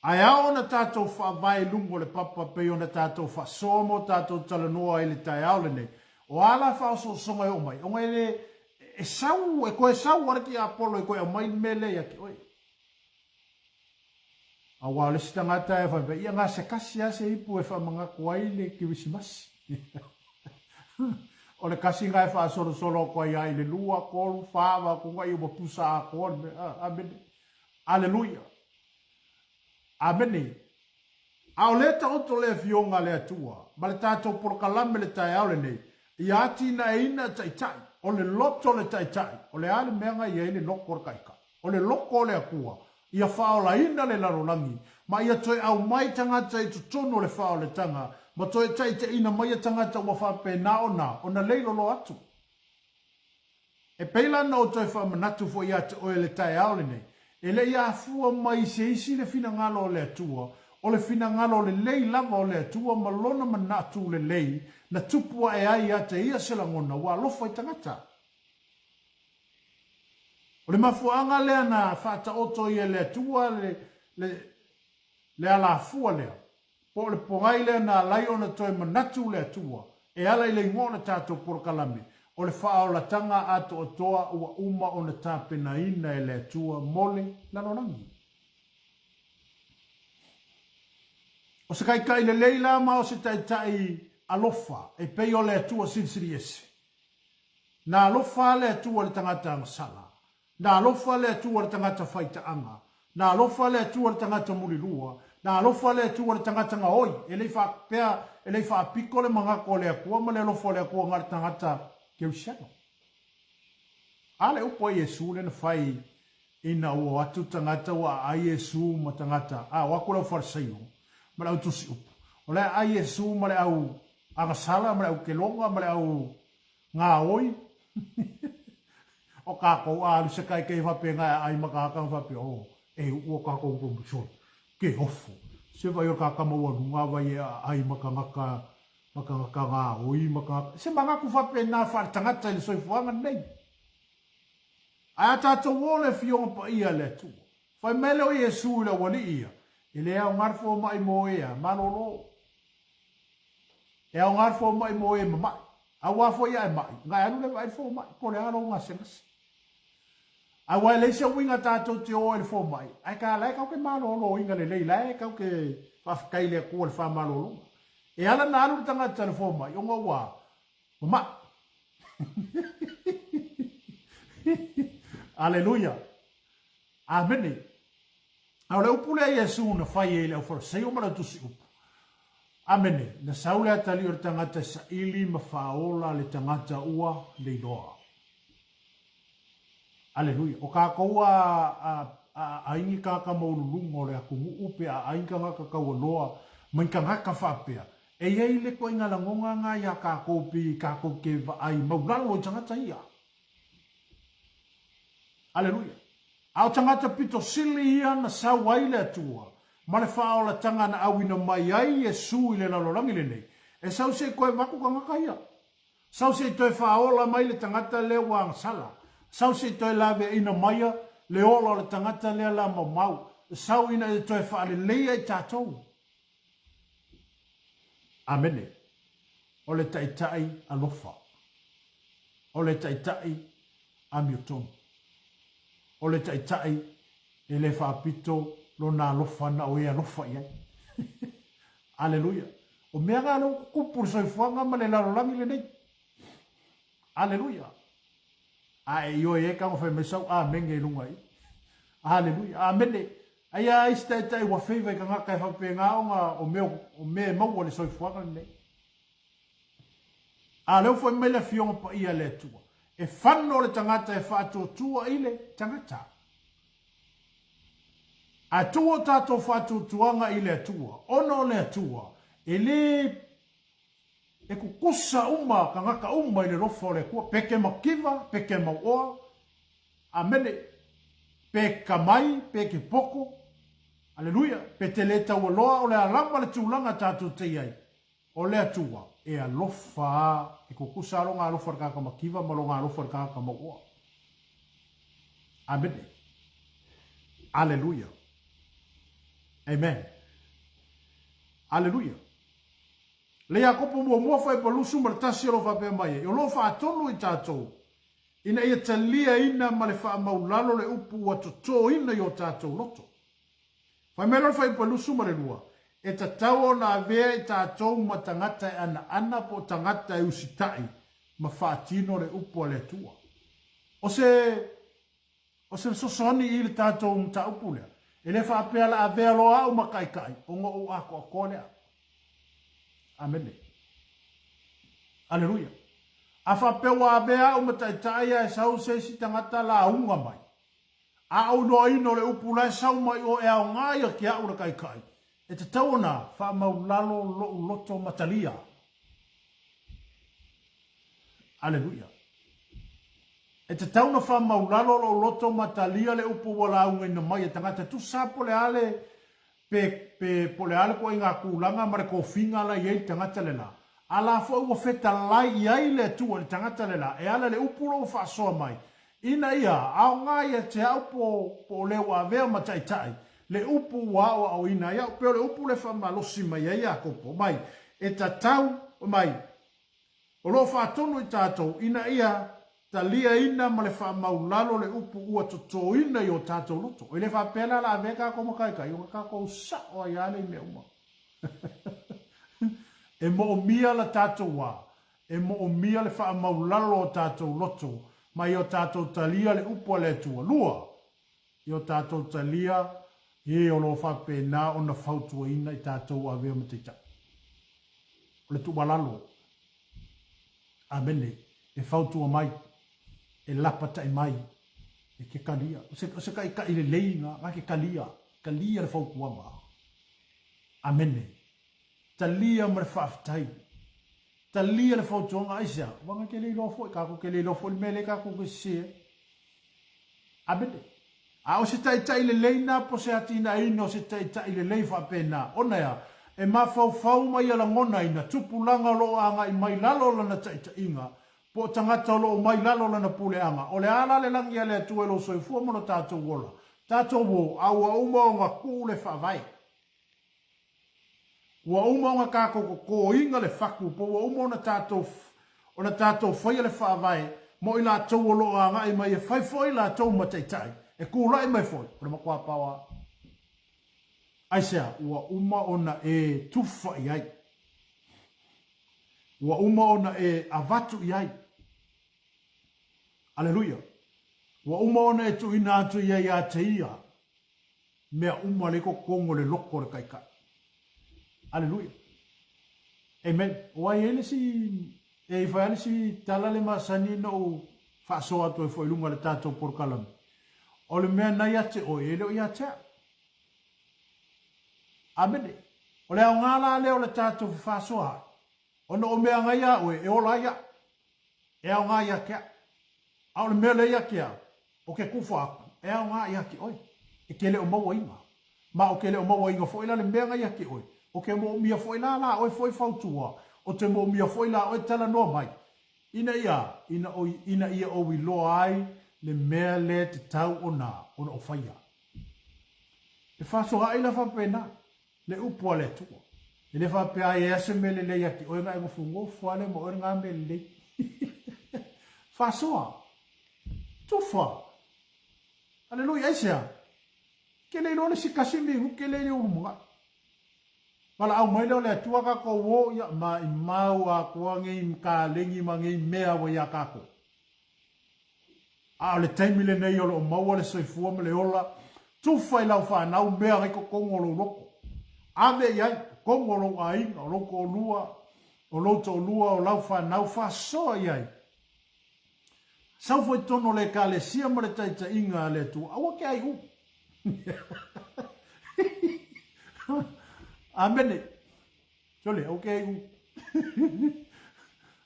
Ai ona tatou fa vai lungo le papa pe ona tatou fa somo tatou talanoa ile tai aule nei. O ala fa so songa o mai. O ngai le e sau e koe sau ara ki Apollo e koe a mai mele ya ki oi. A wale si tangata e whai ia ngā se kasi ase ipu e wha mga kuaile ki wisimasi. O le kasi ngai wha soro solo koe ai le lua kolu whawa ko ngai ua pusa a kone. Amen. Aleluia. Amen. A o leta oto le fionga le atua. Ma le tātou porokalame le tai au le nei. Ia ati na e ina tai tai. O le loto le tai tai. O le ale meanga ia ele loko kaika. O le loko le akua. Ia whao la ina le larolangi. Ma ia toi au mai tangata i tutono le whao le tanga. Ma toi tai te ina mai tangata ua whape na o na leilo lo atu. E peila na o toi wha manatu fo ia te oe le tai au le nei. E le ia fua mai se isi le fina ngalo o le atua. O le fina ngalo le lei lava o le atua ma lona manatu le lei na tupua e ai a te ia selangona wa lofa i tangata. O le mafuanga lea na whata oto i le atua le ala fua lea. Po le pongai lea na lai ona toi manatu le atua. E ala i le ngona tātou porokalame. O le whao la tanga ato o toa ua uma o na tāpena ina e le atua mole lanorangi. O se kai le leila ma o se tai alofa e pei o le atua sinsiri ese. Na alofa le atua le tangata angasala. Na alofa le atua le tangata whaita anga. Na alofa le atua le tangata murirua. Na alofa le atua le tangata ngaoi. E lei wha piko le mangako le akua ma le alofa le akua ngare tangata keu siano. Ale upo Yesu le na whai ina ua atu tangata wa a Yesu ma tangata. Wakula wharasaio. Ma le au tusi upo. O le a Yesu ma le au angasala, ma le au kelonga, ma le au ngā oi. O kākou alu se kai kei whape ngai ai makakang whape o. E ua kākou promotion. Ke ofo. Se vai o kākama ua runga vai ai makangaka ngā oi makangaka. Se mangaku whape nā whare tangata ili soifuanga nei. Ai tātou wole fionga pa ia le tu. Whai mele o Yesu ila wali ia. Ele au ngarfo mai mo ea, malolo. E au ngarfo mai mo ea mamai. Au wafo ia e mai. Ngai anu le vai fo mai. Po le alo ngā sengas. Ai wai leise winga tātou te o e fo mai. Ai ka lai kau ke malolo inga le lei lai kau ke whafkai le kua le wha malolo. E ala na anu tangata le fo mai. Onga ua. Mamai. Aleluia. Amene. Au le upu le Yesu na whai e le au wharaseo mara tusi upu. Amene, na saule atali o tangata sa ili ma whaola le tangata ua le iloa. Aleluia. O ka kaua a ingi kaka maululungo le aku upe a inga ngaka kaua loa mainka ngaka whapea. E iei le koe ngala ngonga ngā ia ka koupi ka kouke va ai maulalo o tangata ia. Aleluia. Au tangata pito sili ia na sawai le atua. Ma le whao la tanga na awina mai ai e su i le lalorangi le nei. E sau se koe waku ka ngaka ia. Sau se toi whao la mai le tangata le wang sala. Sau se toi lawe ina maia le ola le tangata le la mau. Sau ina e toi wha le leia i tātou. Amene. O le taitai alofa. O le taitai amiotonu. O le taitai e le whaapito lo na alofa na o e alofa iai. Aleluia. O mea ngā lo kupuru soifuanga ma le larolangi le nei. Aleluia. A e io e kanga whai mesau a menge i lunga i. Aleluia. Amene. Aia aisi taitai wa whaiva i ka ngaka e whape ngā o mea maua le soifuanga le nei. A leo whai mele fionga pa ia le tua. E whanno le tangata e whātua tua i le tangata. A tua tātou whātua tuanga i le atua. Ono le atua. E le e kukusa uma, ka ngaka uma i le rofo le kua. Peke makiva, peke mauoa. Amene. Peka mai, peke poko. Aleluia. Pe te le tau aloa o le alama le tūlanga tātou te iai. O le atua. E alofa e kukusa alo ngā alofa raka makiva ma lo ngā alofa raka maua. Amen. Aleluia. Amen. Aleluia. Le a kopo mua fai pa lusu ma tasi lo fa pe mai. O lo fa tonu I tātou. Ina ia talia ina ma le wha maulalo le upu wa to ina I o tātou loto. Fai melo fai pa lusu ma le lua. E ta tau na avea I tātou ma tangata e ana po tangata e usitai ma whaatino le upu le tua. O se sosoni I le tātou mta upu lea. E le wha apea la avea lo au ma kai kai. O ngo o ako a kolea. Amen. Aleluia. A whapewa avea o mataitai e sau se si tangata la unga mai. A au no ino le upu lai sau mai o e au ngāia ki aura kai kai. E te tauna wha maulalo lo loto matalia. Aleluia. E te tauna wha maulalo lo loto matalia le upu wala unga ina mai e tangata tu sapo le ale pe pole ale ko inga kulanga mare ko finga la ye tangata le la. Ala fo ua feta lai iai le tua le tangata le la. E ala le upuro fa soa mai. Ina ia, au ngai e te au po le wa vea matai tai. Le upu wao au ina ia. Pero le upu le fa malosi mai ia kopo mai. E ta tau mai. O lo fa tonu I tātou. Ina ia, ta lia ina ma le fa maulalo le upu ua toto ina I o tātou loto. E le fa pela la veka ko makai kai. O kako sa o ia le me uma. E mo o mia la tātou wā. E mo o mia le wha maulalo o tātou loto. Mai o tātou talia le upo le tua lua. I o tātou talia. E o lo wha pēnā o na whautua ina I tātou a vea matita. O le tuwa lalo. Amene. E whautua mai. E lapata I mai. E ke kalia. O se kai ka I le leinga. Nga ke kalia. Kalia le whautua ma. Amene. Talia ma le whaafitai. Talia le whautonga aisa. Wanga ke le lofo. Kako ke le lofo. Mele kako ke se. Abede. A o se tai le leina po se atina ino se tai le lei whapena. Ona ya. E ma fau mai ala ngona ina. Tupulanga lo anga I mai lalo lana tai inga. Po tangata lo mai lalo lana pule anga. O le ala le langi ale atuelo soifua mono tātou wola. Tātou wo. Aua uma o ngā kūle whawai. Ua uma o ngā kako ko inga le whaku. Po ua uma o na tātou whaia le whawai. Mo I la tau o loa anga I mai e whaifoi la tau mataitai. E kūla I mai foi. Pura makua pawa. Aisea, ua uma ona e tufa I ai. Ua uma ona e avatu I ai. Aleluia. Ua uma ona e tu ina atu I ai a te ia. Mea uma le kongo le loko le kaikai. Aleluia. Amen. Ua ele si e vai si tala le masani no fa so atu e foi lunga le tato por kalam. O le mea nai ate o ele o ia tea. Amene. O le au ngala le o le tato fa so ha. O no o mea ngai a o e o la ia. E au ngai a kia. Au le mea le ia kia. O ke kufa aku. E au ngai a ki oi. E ke le o maua inga. Ma o ke le o maua inga fo ila le mea ngai a ki oi. O ke mo mia fo ila la oi foi fautua. O te mo mia fo ila oi tala no mai. Ina ia o wi lo ai le mea le te tau ona o whaia. E whaso ha ila whapena, le upua le tua. E le whapea e ase me le lei ati, oe ngā e ngofungo whale mo oe ngā me le lei. Whasoa, tufa. Aleluia, eisea. Ke le lone si kasi mingu, ke le urumunga. Wala au mai leo le atua kako wo ya ma I mau a kua ngei mka lengi ma ngei mea wa ya kako. A le taimi le nei o lo maua le soifua me le ola. Tufa I lau whanau mea reko kongolo loko. Ave iai, kongolo a inga, o loko o lua, o loto o lua, o lau whanau whasoa iai. Sau foi tono le ka le sia ma le taita inga le tu. Awa ke ai u. Amene. Jole, okay.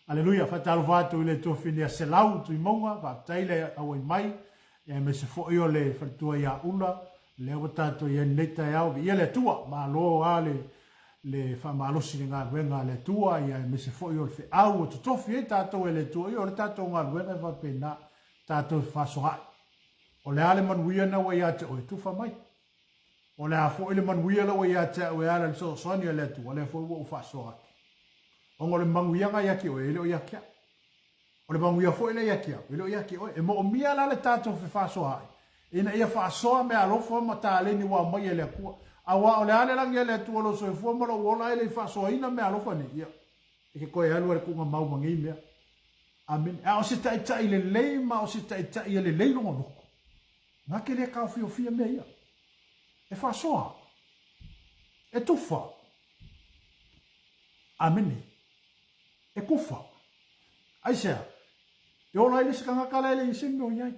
Aleluia, fatalo vatu le to finia selau tu imonga, va taile au mai. E me se fo io le fatua ia ula, le watato ia neta ia o ia le tua, ma lo ale le fa malosi nga wenga le tua ia me se fo io fe au to tofi e tato e le tua io le tato nga wenga va pena tato fa soha. O le ale man wia na wa ia te o tu fa mai. O le afo ele man wia la wa ia te o ala so sonia le tua, le fo wo fa soha. O le manguianga ia ki o ele o ia kia. O le manguia fo ele ia kia. Ele o ia ki o e mo o mia la le tatou fe faso ai. Ina ia fasoa me alofo ma taleni wa mai ele kua. Awa o le ale langi ele tua lo so fu mo lo wola ele fasoa ina me alofo ni ia. E ke koe alu ku nga mau mangi mea. Amen. A o se tai le lei ma o se tai le lei longo loko. Nga ke le kau fio fia mea ia. E fasoa. E tufa. Amen. E kufa. Aisea. E ola ele se kanga kala ele i semi o iai.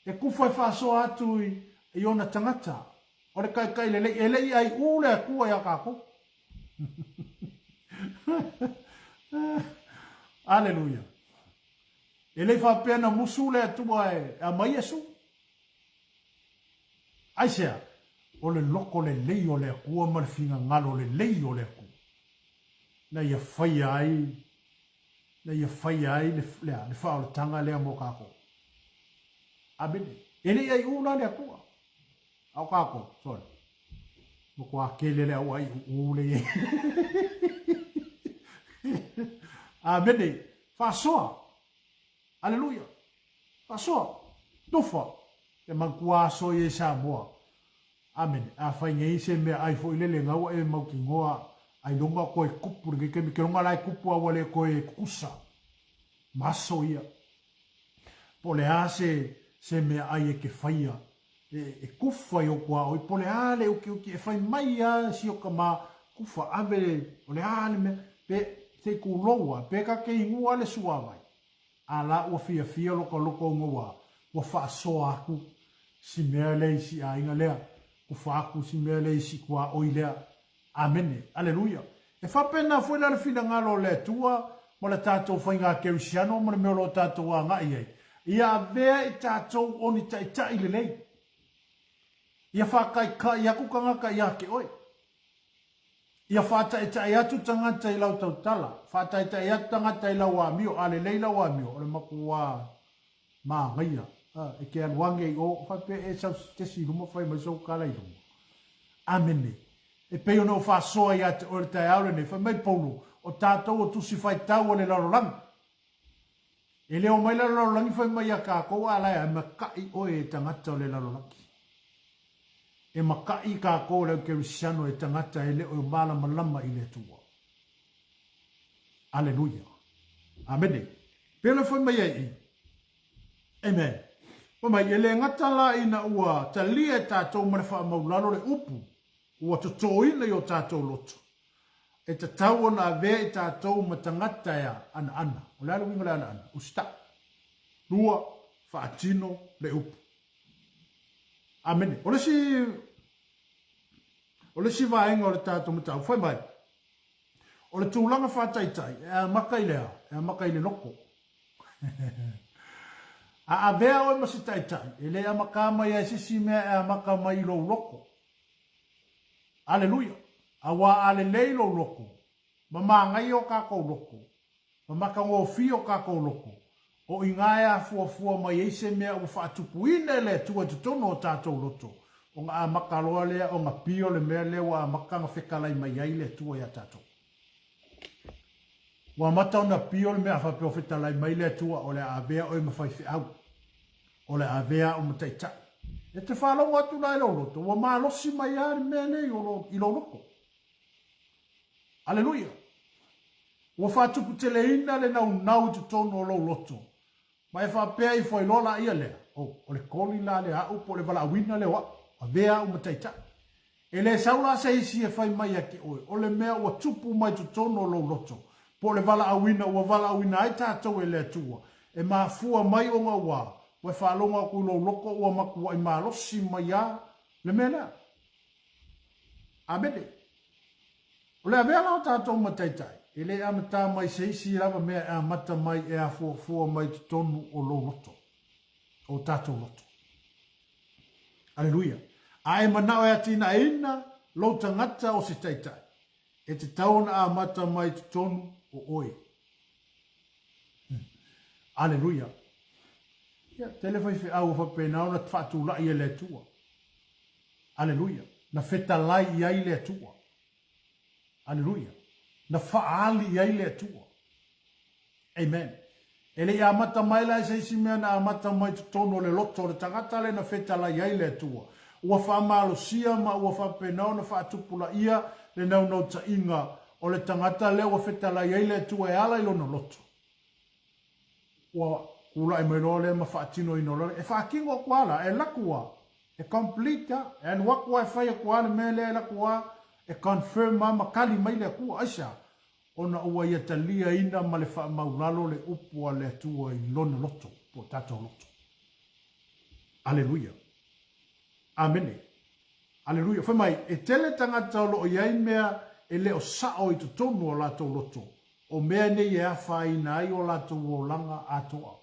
E kufa e fasoa atu i ona tangata. O le kai le lei. E lei ai ule a kua ia kako. Aleluia. E lei fa pena musu le atua e a mai esu. Aisea. O le loko le lei o le akua ma le finga ngalo le lei o le akua. Na ia whai ai. Na ia whai ai le whao le tanga lea mo kako. Abene. E lei ai una le akua. Au kako. Sorry. Mo kua kele le au ai ule ye. Abene. Fasoa. Aleluia. Fasoa. Tufa. E mankua so ye sa moa. Amen. A fai ngei se me ai fo ile le ngau e mau ki ngoa ai longa koe kupu nge ke mi ke longa lai kupu a wale koe kusa. Maso ia. Po le ase se me ai e ke faia. E kufa i o kua oi. Po le ale uki e fai mai a si o ka ma kufa ave o le ale me pe te kuloa pe ka ke ingua le suawai. A la ua fia loko ngoa. Ua faa soa aku si mea lei si a inga lea. Ufaku si mele si kwa oilea. Amen. Aleluia. E fa pena foi la fina ngalo le tua mo le tatou fainga ke usiano mo le melo tatou a ngai ai. Ia vea i tatou oni tai le lei. Ia fa kai aku kanga kai ake oi. Ia fa tai atu tangata i lau tau tala. Fa tai atu tangata i lau amio. Ale lei lau amio. Ole makua ma ngaia. E ke aluange i o whape e sau te siruma whai mai sau kala i runga. Amene. E peo no whasoa i ate ore tai aure ne, whai mai polo, o tātou o tusi whai tau o le larolangi. E leo mai larolangi whai mai a kākou alai, e makai oe e tangata o le larolangi. E makai kākou leo ke risiano e tangata e leo mala malama i le tua. Aleluia. Amene. Peo le whai mai ai. Amen. Mai ele ngata la ina ua talia tātou marefa maulalo le upu. Ua totoina i o tātou loto. E ta tau na vea i tātou matangata ia ana. O le ala winga le ana. Usta. Rua whaatino le upu. Amene. O le si vaenga o le tātou matau. Whai mai. O le tūlanga whaataitai. E makai lea. E makai le loko. A vea o masi tai. Ele a makama ia sisi mea e a makama i lo loko. Aleluia. Awa ale lei lo loko. Mama ngai o kako loko. Mama ka ngofi o kako loko. O ingaya fua mai eise mea o whaatupuina le tua tutono o tātou loto. O ngā makaloa lea o ngā pio le mea lea wa makanga whekalai mai ai le tua ia tātou. Wa mata ona pio le mea whapeo whetalai mai le tua o le avea o i mawhai au. O le avea o mataitai. E te whalau atu la i loto. Wa maa losi mai ari mea nei i loko. Aleluia. Wa whatupu tele ina le nau tu tono o loto. Ma e whapea i fwoi lola ia lea. O le koli la le au po le wala awina le wa. Avea o mataitai. E le saula se isi e whai mai aki oe. O le mea ua tupu mai tu tono o loto. Po le wala awina ua wala awina ai tātou e le atua. E maa fua mai o ngā wā. Wai whalonga ku lo loko ua makua i malosi mai a le mena. Amene. O le avea lao tātou mataitai. E le amata mai se isi rawa mea e amata mai e a fua mai tu tonu o lo loto. O tātou loto. Aleluia. A e manao e atina ina lo tangata o se taitai. E te tauna a amata mai tu tonu o oe. Aleluia. Ia, tele fai fe au fa pena ona fatu la ia le tua. Aleluia. Na feta lai ia le tua. Aleluia. na faali ai le tua. Amen. Ele ia mata mai la se si mea na mata mai tono le loto le tangata le na feta la iai le tua. Ua wha malo sia ma ua wha penao na wha tupula ia le nau nau ta inga o le tangata le ua feta la iai le tua e ala ilo no loto. Ua kula e mailo le ma wha tino ino le. E wha kingo kuala e lakua. E complete e wakua e whaia kuala me le lakua e confirm ma kali mai le kua aisa. Ona ua ia talia ina ma le wha maulalo le upua le atua i lona loto, po tato loto. Aleluia. Amene. Aleluia. Wha mai, e tele tangata lo o iai mea e leo sao i tutonu o lato loto. O mea ne i a whaina ai o lato o langa atoa.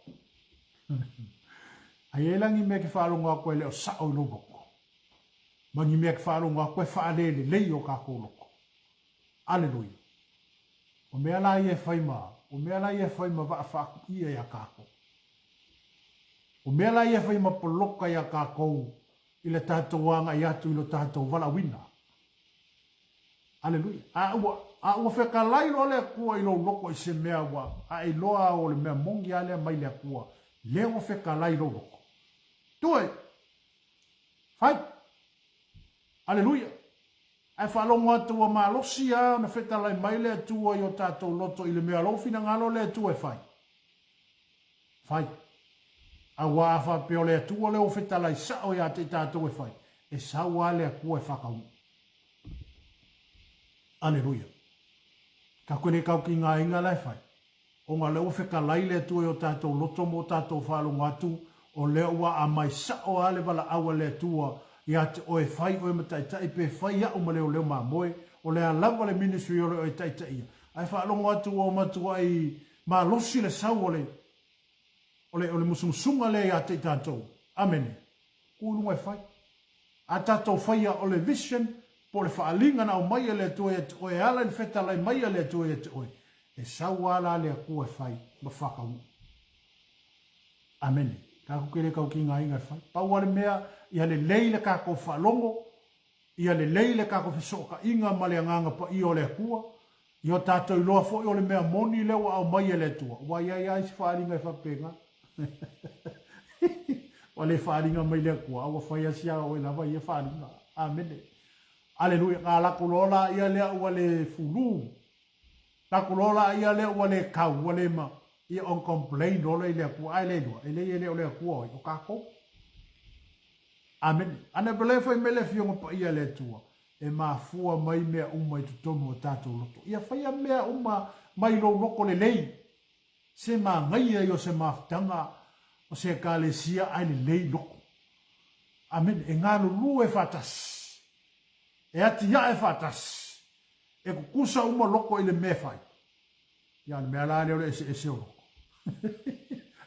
Ai e langi mea ki whaalonga koe leo sao i loko. Mangi mea ki whaalonga koe whaalele lei o kako loko. Aleluia. O mea la ia whaima, o mea la ia whaima wa whaaku ia ia kako. O mea la ia whaima poloka ia kako i le tātou wanga i atu i lo tātou wala wina. Aleluia. A ua wheka lairo lea kua i lo loko i se mea wa, a i loa o le mea mongi a lea mai lea kua, lea ua wheka lairo loko. Tue, whai, aleluia. Ai whalongo atua malosi a na whetalai mai le atua i o tātou loto i le mea lofina ngalo le atua e whai. Whai. A wāwha peo le atua le o whetalai sao i a te tātou e whai. E saua le akua e whakau. Aleluia. Ka kone kau ki ngā inga lai whai. O ngā leo whekalai le atua i o tātou loto mo tātou whalongo atu o leo wa a mai sao a le wala awa le atua ia te oe whai oe matai tai pe whai a o maleo leo mā moe o lea lava le ministry o le oe tai tai ia. Ai whaalongo atu o matua i mā losi le sau o le musumusunga le ia te tātou. Amene. Kūlunga e whai. A tātou whai a o le vision po le whaalinga na o mai le tu e oe ala le whetalai mai le tu e te oe. E sau ala le kua e whai ma whakau. Amene. Ka kukere kau ki ngā inga e whai. Pauare mea ia le leile ka ko whalongo, ia le leile ka ko whisoka inga male nganga pa i o le kua, i o tātou i loa fo i o le mea moni lewa au mai e le tua. Wa ia ia isi whaaringa e whapenga. Wa le whaaringa mai le kua, awa whaia sia o e lawa ia whaaringa. Amene. Aleluia. Ngā lakulola ia lea ua le fulu. Lakulola ia lea ua le kau, ua le ma. Ia on complain o le lea kua, ai le lua. Ele ia lea o lea kua o kako. Amen. Ana bele foi mele fionga pa ia le tua. E ma fua mai mea uma i tutonu o tātou loto. Ia whaia mea uma mai lo loko le lei. Se ma ngai ai o se maftanga o se ka le sia ai le lei loko. Amen. E ngā lulu e whatas. E ati ia e whatas. E kukusa uma loko i le mea whai. Ia le mea la leo le ese o loko.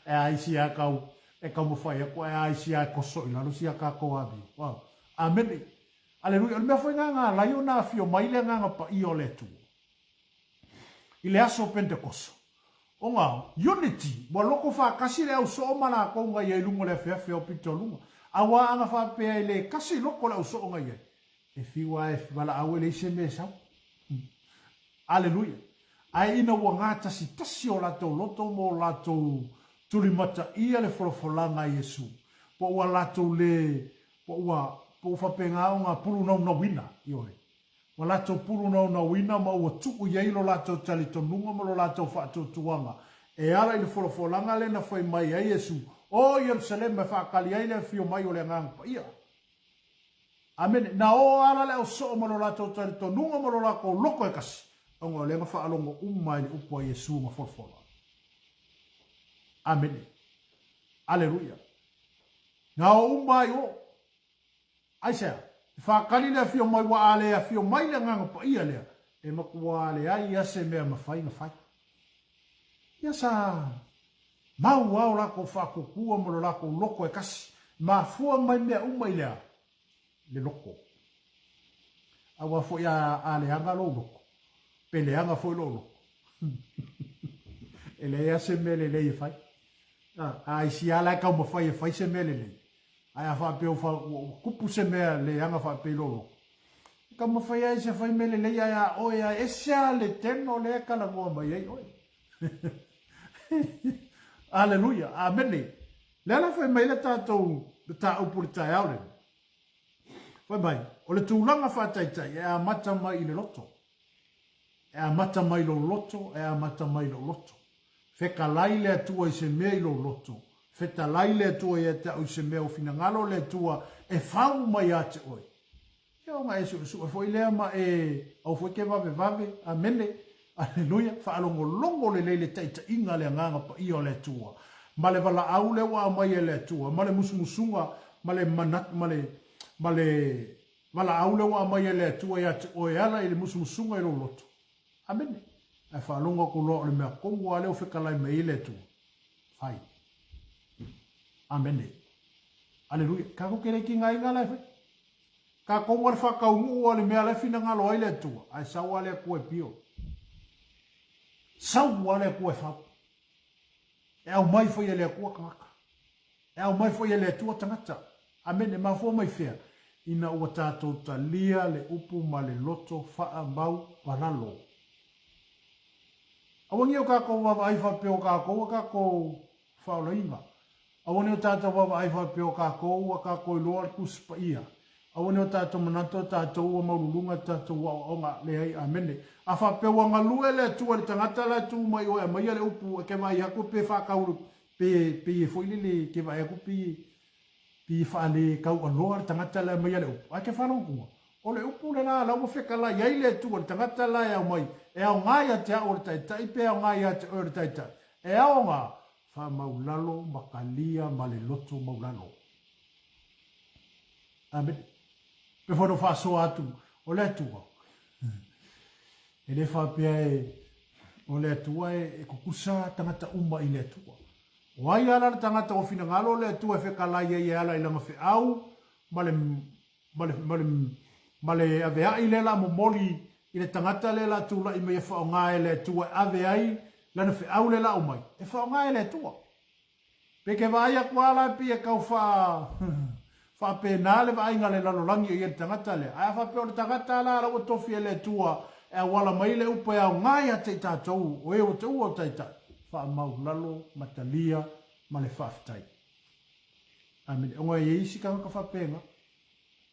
E aisi a kau. E ka mo fai ko ai sia ko so ina no sia ka ko abi. Wow. Amen. Aleluia. Me foi nga la yo na fio mai le nga pa i o le tu. I le aso Pentecost. O nga unity, mo loko fa kasi le so mana ko nga ye lungo le fe o pito lungo. Awa anga fa pe le kasi loko le so nga ye. E fiwa e bala awe le se me sa. Aleluia. Ai ina wa ngata si tasio la to loto mo la to tuli mata ia le wholofolanga Yesu. Po ua lato le, po whapenga o ngā pulu nau na wina, iore. Wa lato pulu nau na wina ma ua tuku iailo lato tali tonunga ma lo lato whaato tuanga. E ala i le wholofolanga le na whai mai a Yesu. O Yerusalem me whaakali ai le fio mai o le ngangpa ia. Amen. Na o ala le o so ma lo lato tali tonunga ma lo lako loko e kasi. Onga le nga whaalongo umai le upua Yesu ma wholofolanga. Amen. Aleluia. Ngā umai o. Aisea. Whakari lea fio mai wa alea fio mai le nganga pa ia lea. E makua ale ai ase mea mawhai na whai. Ia sa. Mau au lako whakokua mo lako loko e kasi. Ma fua mai mea umai lea. Le loko. Awa fo ia aleanga lo loko. Peleanga fo lo loko. Ele ase mea le lei whai. Ai si ala ka mo fai se mele le. Ai a fa pe o fa kupu se me le anga fa pe lolo. Ka mawhai ai se whai mele lei ai a oe a esia le teno le kala ngoa mai ai oe. Aleluia, amene. Le ala whai mai le tātou le tā upuri tai aure. Whai mai, o le tūlanga whātaitai e a mata mai i le loto. E a mata mai lo loto, e a mata mai lo loto. Wheka lai le atua i se mea i lo loto. Wheta lai le atua i i se mea o fina ngalo le atua e whau mai ate oe. Ia nga e su e foi lea ma e au foi ke vave, amene, aleluia, whaalongo longo le leile teita inga le nganga pa i o le atua. Ma le wala au le wa mai e le atua, ma le musumusunga, ma le manat, ma le wala au le wa mai e le atua i ate oe ala i le musumusunga i lo loto. Amene. E whaalonga ko lo le mea kongu a leo whikalai me i le atua. Whai. Amene. Aleluia. Kako kere ki ngai ngā lai whai. Ka kongu ar whakaungu o le mea le fina ngalo ai le atua. Ai sau ale koe pio. Sau ale koe whau. E au mai whai ele akua kangaka. E au mai whai ele atua tangata. Amene. Ma fua mai whea. Ina ua tātou ta lia le upu ma le loto wha mau palalo. Awangi o kako wawa ai whapeo kako, kako whaolainga. Awangi o tātou wawa ai whapeo kako, kako i loa kuspa ia. Awangi o tātou manato, tātou ua maurulunga, tātou ua onga le ai amene. A whapeo wanga lue le atua le tangata le atua mai oe, mai ale upu, ke vai haku pe whakauru, pe e foilele, ke vai haku pe whaale kau anoa le tangata le mai ale upu. Ake whanongunga. O le upu le nā, lau wheka la, iai le atua, le tangata la e au mai. E au ngai a te ao le taitai, pe au ngai a te o le taitai. E au ngā, wha maulalo, makalia, male loto maulalo. Amen. Pe whono wha soa atu, o le atua. E le wha pia o le atua e kukusa tangata uma i le atua. Wai ala le tangata o fina ngalo le atua e wheka lai e ala i langa whi au, male avea i lela mo moli i le tangata le la tula i me e whaonga e le tua ave ai lana whi au le la umai. E whaonga e le tua. Peke vai a kuala pi e kau wha pēnā le vai ngale lalolangi i le tangata le. Aia wha peo le tangata la rawa tofi e le tua e a wala mai le upa e au ngai a te tātou o e o te ua o taitai. Wha mau lalo, matalia, ma le whaftai. Amen. Onga e isi kanga ka wha pēnga.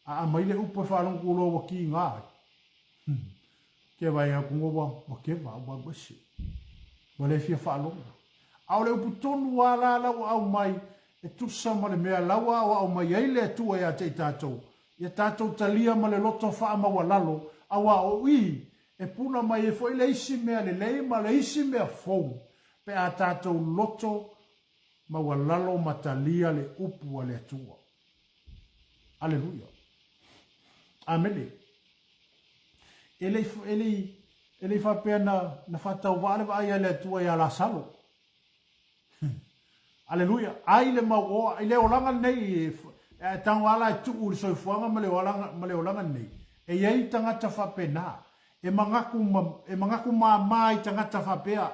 A mai le upa whalong kulo wa ki ngai. Ke vai a kungowa wa ke wa wasi. Wa le fia whalonga. Au le upu tonu wa la lau au mai e tusa ma le mea laua o au mai eile atua e a te tātou. Ia tātou talia ma le loto wha ama wa lalo. Awa o i e puna mai e fo i le isi mea le lei ma le isi mea fou. Pe a tātou loto ma wa lalo ma talia le upu wa le atua. Aleluia. Amene. Ele fa pena na fatau vale vai ele tua ia la salo. Aleluia. Ai le mau o ile olanga nei e tang wala tu ul so fuanga male olanga nei. E ia tangata fa pena. E mangaku mai tangata fa pea.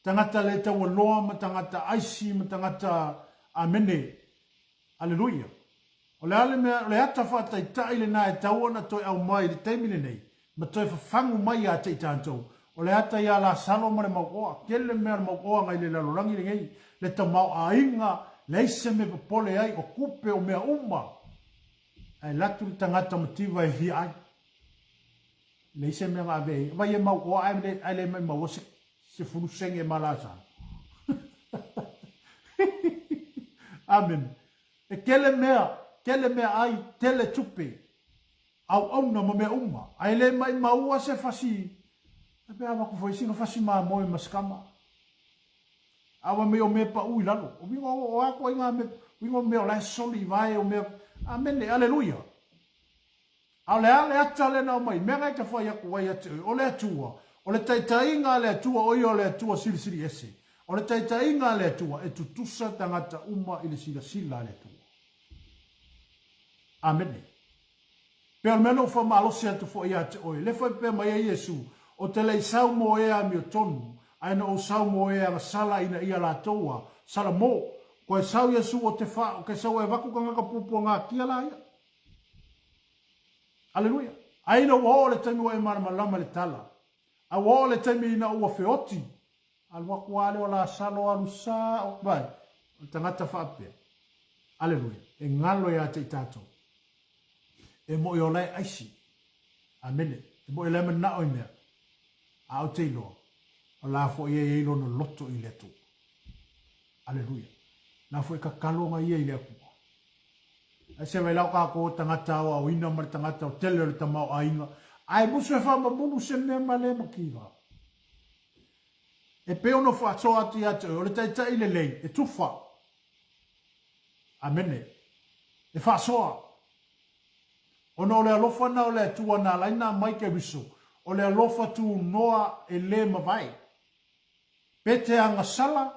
Tangata le tau loa ma tangata aisi ma tangata amene. Aleluia. O le ale mea, le ata whātai tai le nā e tau ana toi au mai le teimine nei. Ma toi whawhangu mai a te i tātou. O le ata ia la salo ma le maukoa. Kele mea le maukoa ngai le lalorangi le ngei. Le ta mau a inga, le ise me papole ai o kupe o mea uma. Ai latu le tangata motiva e vi ai. Le ise mea ngā vei. Vai e maukoa ai le mai mau se furu senge malasa. Amen. E kele mea ai tele tupe. Au na mea uma. Ai le mai maua se fasi. E pea waku foi singa fasi maa moe maskama. Awa me o mea pa ui lalo. O wingo o ako inga wingo mea o lai soli vai o mea. Amene, aleluia. Ale ata le na mai. Mea ngai ka fai aku wai ate. O le atua. O le taitainga le atua. Oi o le atua siri ese. O le taitainga le atua. E tutusa tangata uma ili sila le atua. Amene. Pe almeno fa malo se atu fo ia te oi. Le fa pe mai e Yesu. O te lei sau mo ea mi o tonu. Aina o sau mo ea la sala ina ia la toa. Sala mo. Ko e sau Yesu o te fa. O ke sau e waku kanga ka pupu ngā kia la ia. Aleluia. Aina ua le taimi ua e malamalama le tala. A ua le taimi ina ua feoti. Alua kuale o la salo alu sa o vai. O tangata whaapea. Aleluia. E ngalo ia te tato. E mo i o lai aisi. Amene. E mo i le mana o i mea. A o te iloa. O la fo ia i ilo no loto i le tu. Aleluia. Na fo i ka kalonga ia i le aku. E se vai lau kako tangata o ina mara tangata o tele o le tamau a inga. Ai musu e wha mabunu se mea male makiwa. E peo no wha soa ati ati o le taita i le lei. E tufa. Amene. E wha soa. Ono le alofa na o le atua na laina mai ke wiso. O le alofa tu noa e le mawai. Pete a ngasala.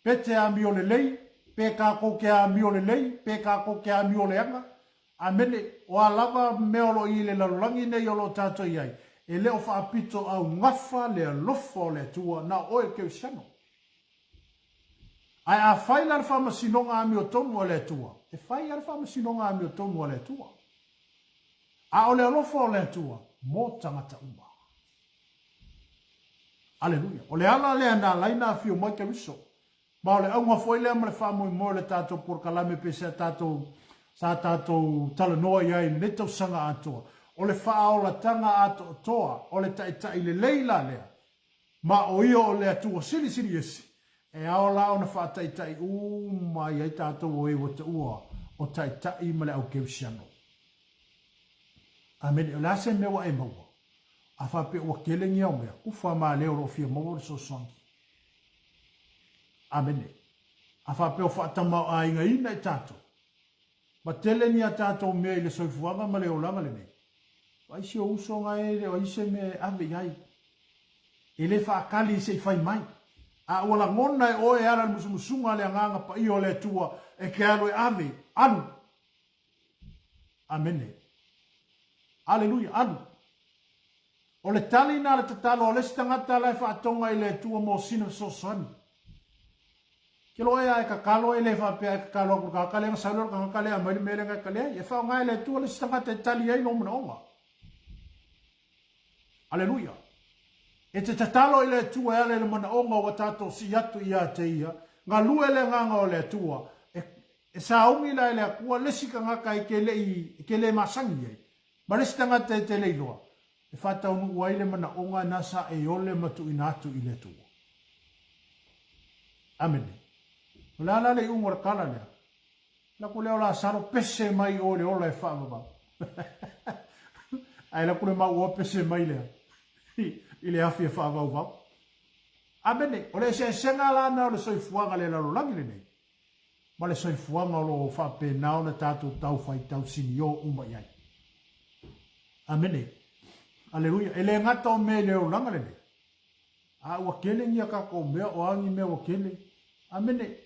Pete a mi o le lei. Pe ka ko ke a mi o le lei. Pe ka ko ke a mi o le anga. Amene. O a lava meolo i le lalulangi nei o lo tato iai. E leo whaapito au ngafa le alofa o le atua na oe ke usano. Ai a whaila le whamasinonga a mi o tonu o le atua. E whaila le whamasinonga a mi o tonu o le atua. A o le alofa o le atua. Mo tangata uma. Aleluia. O le ala le ana laina a fio mai ke wiso. Ma o le aunga foi le ama le whamui mo le tato por kalame pe sa tato tala noa iai neto sanga atoa. O le whaola tanga ato toa. O le tai le leila lea. Ma o ia o le atua siri esi. E ao la o na whaatai mai ai tato o e wata ua. O tai ma le au kewisiano. Amen. O la se mewa e maua. A whape ua kelengi au mea. Ufa maa leo ro fia maua so songi. Amen. A whape o whaatamau a inga ina e tato. Ma tele ni a tato mea i le soifuanga ma leo langa le nei. Wa isi o usonga e le o ise me ave iai. E le whaakali se i whai mai. A wala ngona e oe ara musumusunga le anganga pa i o le tua e ke alo e ave. Anu. Amen. Aleluia. Anu. O le tali na le tatalo o le stangata la e whaatonga i le tua mo sina so soani. Ke loa e kakalo e le whapea e kakalo kur kakale nga saulor ka kakale a maili mele nga kakale e whao ngai le tua le stangata e tali ai no mana onga. Aleluia. E te tatalo i le tua e le mana onga wa tato si atu ia te ia. Nga lue le nganga o le tua. E sa ungi la le akua lesi ka ngaka i ke le masangi ai. Ma lesi tangata e te leiloa. E whata unu uai le mana onga nasa e ole matu inatu i le tua. Amen. La la le umor kala le. La ko le ola saro pese mai o le ola e whaamaba. Ai la ko le mau o pese mai le. I le afi e whaamau vau. Amen. O le se senga la na o le soifuanga le lalo langi le nei. Ma le soifuanga o lo whape nao na tātou tau whai tau sini o uma iai. Amen. Aleluia. E le ngata o me le o langa le nei. A ua kele ngia kako mea o angi mea o kele. Amen.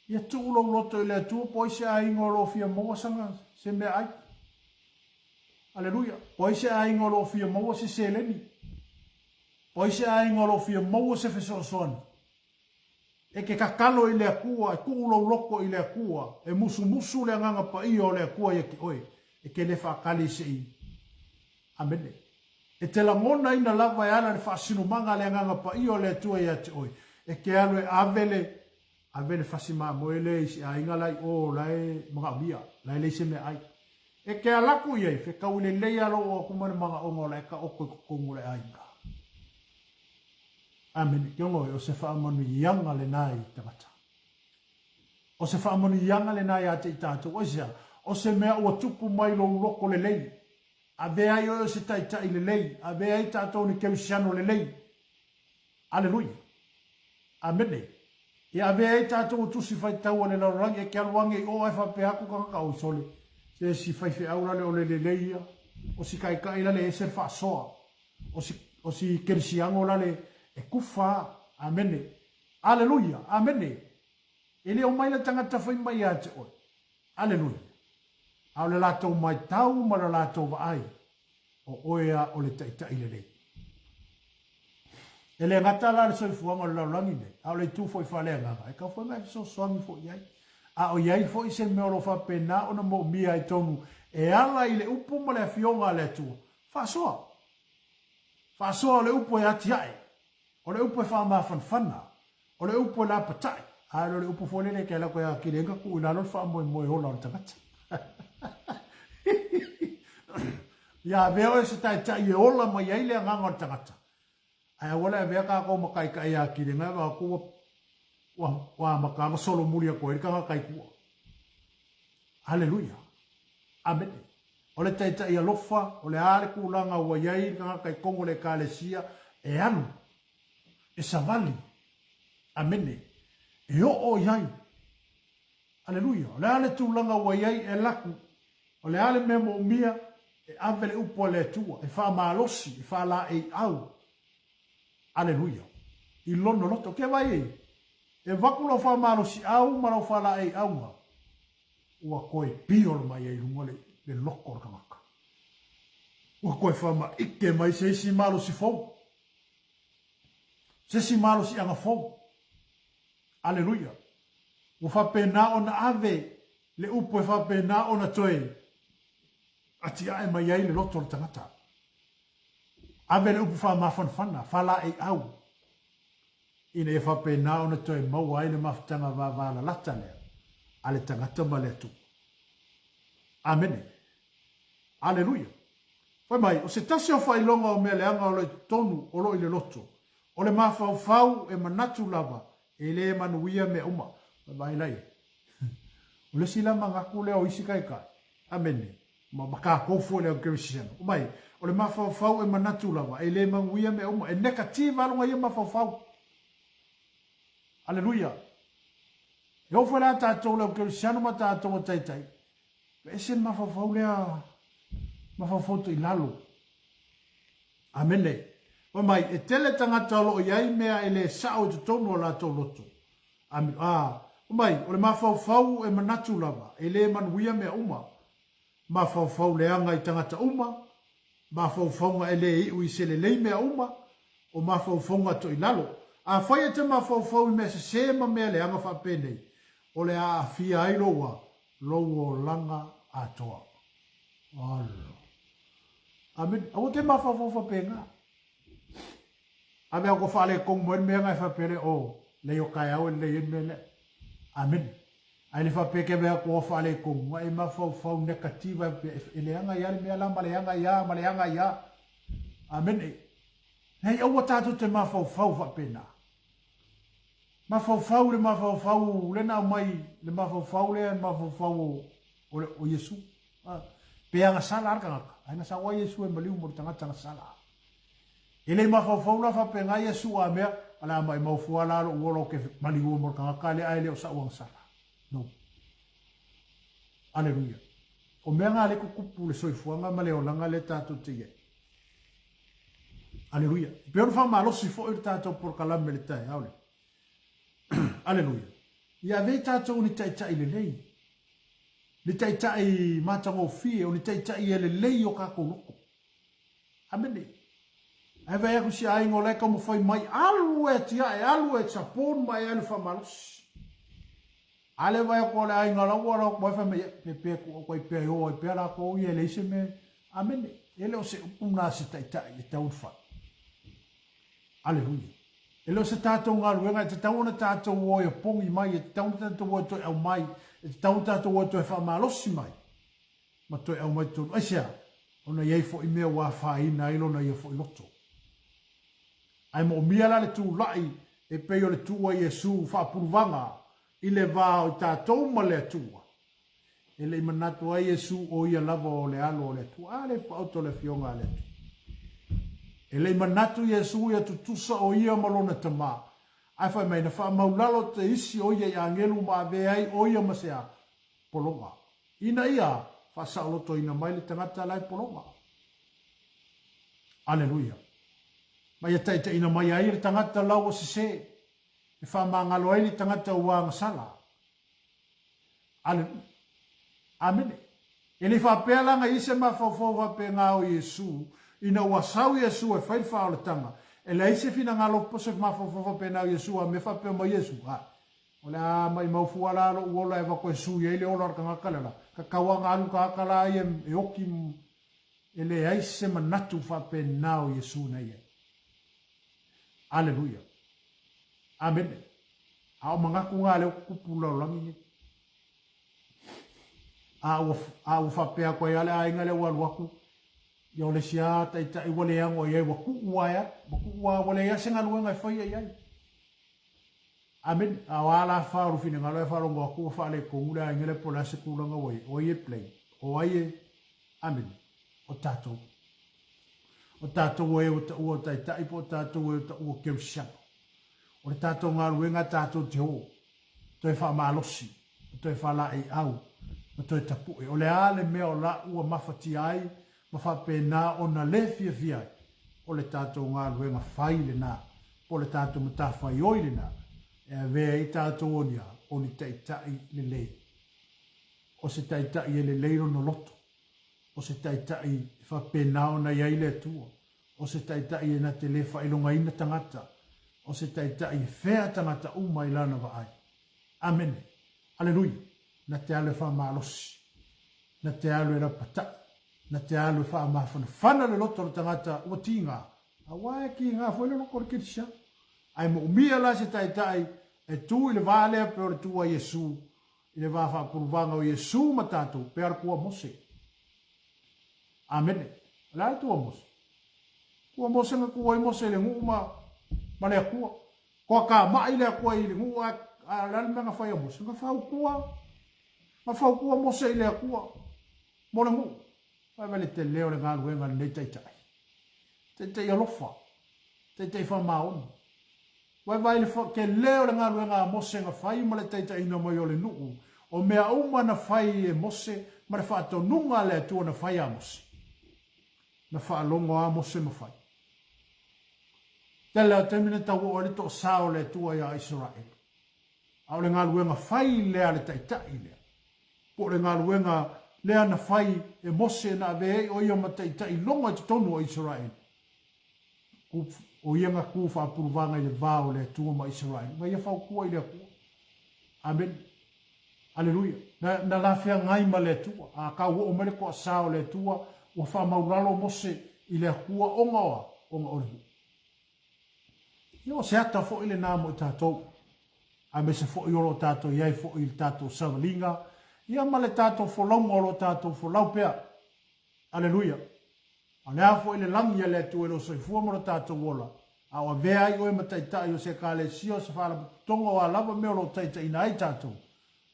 Ia tu ulo loto i le atua po ise a ingo lo fia maua sanga se mea ai. Aleluia. Po ise a ingo lo fia maua se se leni. Po ise a ingo lo fia maua se feso soani. E ke kakalo i le akua, e ku ulo loko i le akua, e musu le nganga pa i o le akua i ki oe. E ke le whakali se i. Amen. E te langona ina lava e ana le whaasinumanga le nganga pa i o le atua i ati oe. E ke alo e avele fasima moele isi a inga lai o lai mga bia lai le se me ai e ke alaku ye fe ka ule le alo o kuma mga ongo lai ka o ko ngule ai ka amen ke ngo o se fa amonu yanga le nai tamata o se fa amonu yanga le nai ate tato o se mea o tupu mai lo loko le lei a ve ai o se tai le lei a ve ai tato ni ke usiano le lei aleluia amen. Ia vea e tātou tusi whai tau ane la rangi e ke aluange o ai whape haku kaka o sole. Se si whai whi aura le o le leia, o si kai kai lale e ser wha soa, o si kerisiango lale e kufa, amene. Aleluia, amene. E leo mai la tangata whai mai a te oi. Aleluia. Au le lato mai tau ma le lato wa ai, o oea o le taita i le lei. E le ngata la le soifuanga la langi ne. Au le tu foi fale nganga. E ka foi mai so soangi fo iai. A o iai foi se me olo fa pena ona mo mia e tonu e ala i le upu ma le afionga le atua. Whaasoa le upu e ati ae. O le upu e whaamawhanwhana. O le upu e la patai. Aero le upu wholele ke ala koe a kirenga ku ina lor wha moe hola o tangata. Ia veo e se tai e ola mai eile a nganga o tangata. Ai wala e vea ka kou makai ka ia kirenga wa kua wa makanga solo mulia koe ka kai kua. Haleluia. Amen. O le tai alofa, o le ale kulanga ua iai ka kai kongo le kalesia e anu. E savali. Amen. E o iai. Aleluia. O le ale tūlanga ua iai e laku. O le ale memo umia e avele upo le tua. E wha maalosi. E wha la e au. Aleluia. I lono loto. Ke vai e? E wakula wha maalosi au marau wha la e au. Ua koe piol mai e runga le loko o kamaka. Ua koe wha ma ike mai se isi maalosi fau. Se si maalosi anga fau. Aleluia. Ua wha pena o na ave le upo e wha pena o na toe. Ati ae mai ai le loto o tangata. Ave le upo wha mawhanwhana. Whala e au. Ina e wha pena o na toe mau ai le mawhtanga wala lata lea. Ale tangata ma le atu. Amen. Aleluia. Whai mai, o se tasi o whailonga o mea leanga o le tonu o lo i le loto. O le mawhau e manatu lava. E le manuia me uma. Mai lai. O le sila mangaku leo isi kai kai. Amen. Ma maka kofu leo kerisiano. O mai, o le mawhau e manatu lava. E le manuia me uma. E negative alunga ia mawhau. Aleluia. E o whara tātou leo kerisiano ma tātou o taitai. E sen mawhau lea. Mawhau to i lalo. Amen. O mai, e tele tangata lo iai mea e le sao te tonu o la tau loto. Amen. O mai, o le mawhau e manatu lava. E le manuia mea uma. Mawhau leanga i tangata uma. Mawhau e le iu i se le lei mea uma. O mawhau to i lalo. A whai e te mawhau i mea se sema mea leanga whapene. O le a fia ai loa. Loa langa atoa. Alo. Amen. Awo te mawhau whapenga. Ame ako whale kong mwen mea ngai whapere o leo kai au le yen mele. Amen. Ai le whapeke mea ko whale kong. Wa e mawhau negativa e leanga ia le mea la maleanga ia. Amen. Hei awa tātou te mawhau whapena. Mawhau le mawhau le na mai le mawhau le mawhau o Yesu. Peanga sala arka ngaka. Aina sa wa Yesu e maliu mo tangata sala. Ele mawhau la whapenga Yesu a mea, ala mai mawhua lalo uolo ke maliu mo tangaka le aile o sa uang sala. No. Aleluia. O mea ngā le kukupu le soifuanga ma leo langa le tātou te ye. Aleluia. Pero wha malosi fo i tātou por kalame le tai, aole. Aleluia. Ia vei tātou ni taitai le lei. Ni taitai mātango fie, o ni taitai e le lei o kako loko. Amene. Ai vai aku si ai ngole ka mo fai mai alu e tia e alu e sapon mai alu fa malos. Ale vai ko le ai ngala wala ko fa me pe ko pe o pe ra ko ye le se me. Amene. Ele o se una se taitai e tau fa. Aleluia. Ele o se tātou ngā ruenga, te tau na tātou o e pongi mai, e tau na tātou o e au mai, e tau na tātou o e whamalosi mai. Ma toi au mai tonu. Aisia, ona iei fo i mea wā whaina ilo na iei fo i loto. Ai mo mia la le tū lai, e peo le tūa Iesu whapuruvanga, i le vā o tātou ma le tūa. E le imanatu a Iesu o ia lava o le alo o le tūa, a le whauto le fionga le tūa. E le manatu Yesu ia tutusa o ia malona tama. Ai whai mai na wha maulalo te isi o ia i angelu ma aveai o ia masea polonga. Ina ia wha saoloto ina mai le tangata lai polonga. Aleluia. Mai a taita ina mai ai le tangata lau o sise. E wha mangalo ai le tangata uanga sala. Aleluia. Amene. E le wha pealanga ise ma whawhawa pe ngā o Yesu. Ina wasau Yesu e whai whaoletanga. E le ise fina ngalo pose mawhawhawa pe nao Yesu a me whape mo Yesu. Ola mai mau fuala lo uola eva koe sui ele ola ka ngakalala. Ka kawanga alu ka akala e oki ele aise manatu fa pe nao Yesu na ia. Aleluia. Amen. Ao mangaku ngā leo kupula o langi ni. Au fa pe a koe ale a inga leo waluaku. Ia ole sia ta ita i wale ango iai waku uaya. Waku ua wale ia senga luenga i whaia iai. Amen. Awala faru fine ngalo e faru ngoku fa le kongula ngele pola se kulanga wai. O ye play. O ye amen. O tato. O tato we o ta ita ipo tato we o keusia. O le tato ngā ruenga tato te ho. Toi wha malosi. Toi wha la i au. Ma toi tapu e. O le ale mea o la ua mawhati ai. Ma wha pēnā o na le fia fia. O le tato ngā ruenga whai le nā. O le tato matafa i oi le nā. E vea i tato o nia. O ni taitai le lei. O se taitai e le leiro no loto. O se taitai wha pēnā o na iai le tua. O se taitai e na te le wha ilonga ina tangata. O se taitai whea tangata uma i lana wa ai. Amen. Aleluia. Na te alu wha malosi. Na te alu e rapata. Na te alu wha mawhana. Whana le loto le tangata ua tinga. A wae ki ngā whaile loko le kirisia. Ai mo umia la se taitai e tu i le vālea pe o le tua Yesu. I le vāwha puruvanga o Yesu matatu. Pe kua mose. Amen. La tua mose. Kua mose nga kua i mose le nguma. Ma le akua. Kua ka mai le akua i le ngu a lalme nga whai a mose. Nga whau kua. Ma whau kua mose i le akua. Mo le ngu. Pai vale te leo le ngā luenga nei taitai. Taitai alofa. Taitai wha maonu. Wai vai le ke leo le ngā luenga a mose nga whai ma le taitai ina mai o le nuu. O mea uma na whai e mose. Ma le whaato nunga le atua na whai a mose. Na whaalongo a mose ma whai. Tele o temine tau o le to sao le tua ia Israel. Au le ngā luenga whai lea le taitai lea. Po le ngā luenga lea na whai e mose na vei o ia ma taitai longa i tonu o Israel. O ia ngā kū whaapuruvanga i le vāo le tua ma Israel. Ngai ia whau kua i le kua. Amen. Aleluia. Na lafia ngai ma le tua. A kau o mele kua sao le tua. O wha mauralo mose i le kua onga oa. Onga orihu. Ia se ata fo ile namo i tātou. A me se fo i olo tātou iai fo i tātou savalinga. Ia ma le tātou fo launga olo tātou fo laupea. Aleluia. A lea fo ile langi a le tu elo soifua mo le tātou ola. A wa vea i oe ma taitai o se ka le sio se whaala tonga o a lava me olo taitai na ai tātou.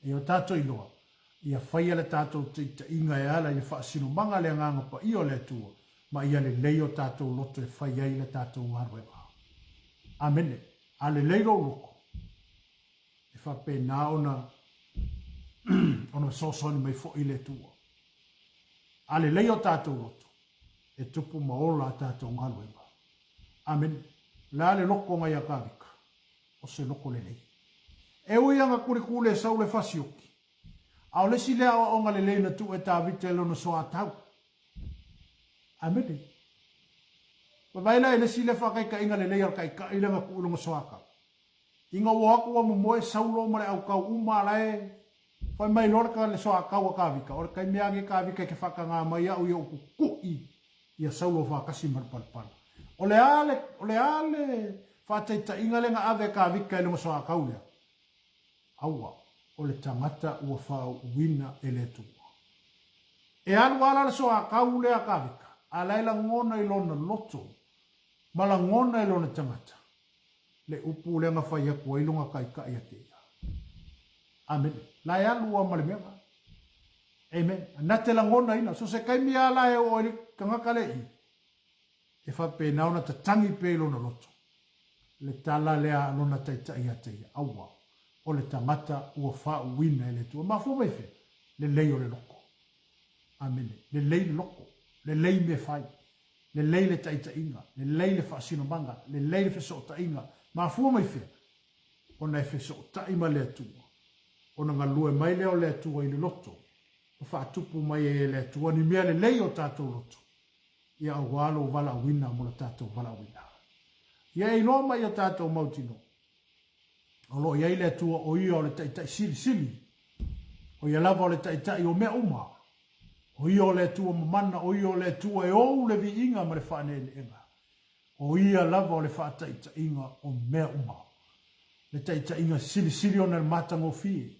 E o tātou iloa. Ia whaia le tātou taitai inga e ala i le whaasino manga le nganga pa i o le tua. Ma ia le leo tātou loto e whaia i le tātou ngaruenga. Amen. Ale leiro loko. E fa pe na ona sosoni mai fo ile tua. Ale leio tātou loto. E tupu maola tātou ngaluenga. Amen. La le loko ngai a kawika. O se loko le lei. E uianga kurikule sau le fasioki. Ao lesi lea o onga le leina tu e tā vite lo na soa tau. Amen. Waila ele sile fa kai kai ngale leia kai kai le ngaku ulunga soaka. Inga waku wa moe saulo mare au kau uma lae. Fa mai lorka le soaka wa kavika. Or kai meagi kavika ke faka nga mai au yo ku i. Ia saulo fa kasi mar palpal. Ole ale fa taita inga le nga ave kavika le soaka ulia. Aua ole tangata ua fa wina ele tu. E alu ala le soaka ulia kavika. Alaila ngona ilona loto. Malangona ilona tangata. Le upu le nga whaia kua ilunga kai kai atea. Amen. Lai alua malimema. Amen. Nate la ngona ina. So se kai mi ala e o ili kangakale i. E wha pe nauna ta tangi pe ilona loto. Le tala lea alona taitai atea. Aua. O le tangata ua wha uwina ele tua. Ma fu meife. Le lei o le loko. Amen. Le lei loko. Le lei me fai. Le lei le taita inga. Le lei le whaasino manga. Le lei le whesota inga. Ma fua mai whea. O nei whesota ima le atua. O na ngalue mai leo le atua i le loto. O whaatupu mai e le atua. Ni mea le lei o tātou loto. Ia au walo wala wina mo le tātou wala wina. Ia e loa mai o tātou mautino. O lo ia ile tua o ia o le tai sili. O ia lava o le tai o mea uma. O ia o le tua mamana, o ia o le tua e ou le vi inga ma le whaane le inga. O ia lava o le wha tai inga o mea uma. Le tai inga sili o na matango fie.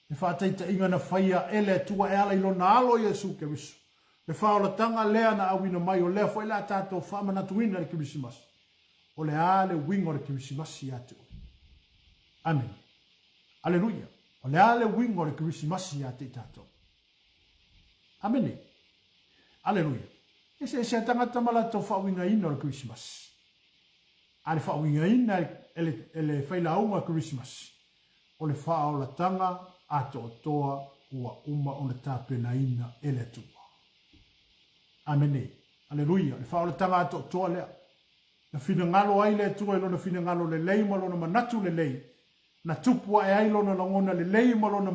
Le wha tai inga na whaia e le tua e ala ilo na alo Yesu ke wisu. Le wha o la tanga lea na awina mai o lea fo ila tato wha na tuina le kirisimasi. O le ale wingo le kirisimasi ate o. Amen. Aleluia. O le ale wingo le kirisimasi ate tato. Amen. Aleluia. Se tangata mala to fa winga ina le Christmas. Ale fa winga ina ele faila uma Christmas. O le fa o la tanga ato toa ua uma o le tapena ina ele tua. Amen. Aleluia. Le fa o la tanga ato toa lea. Na fina ngalo ai le tua ilo na fina ngalo le lei malo na manatu le lei. Na tupua e ai lo na langona le lei malo na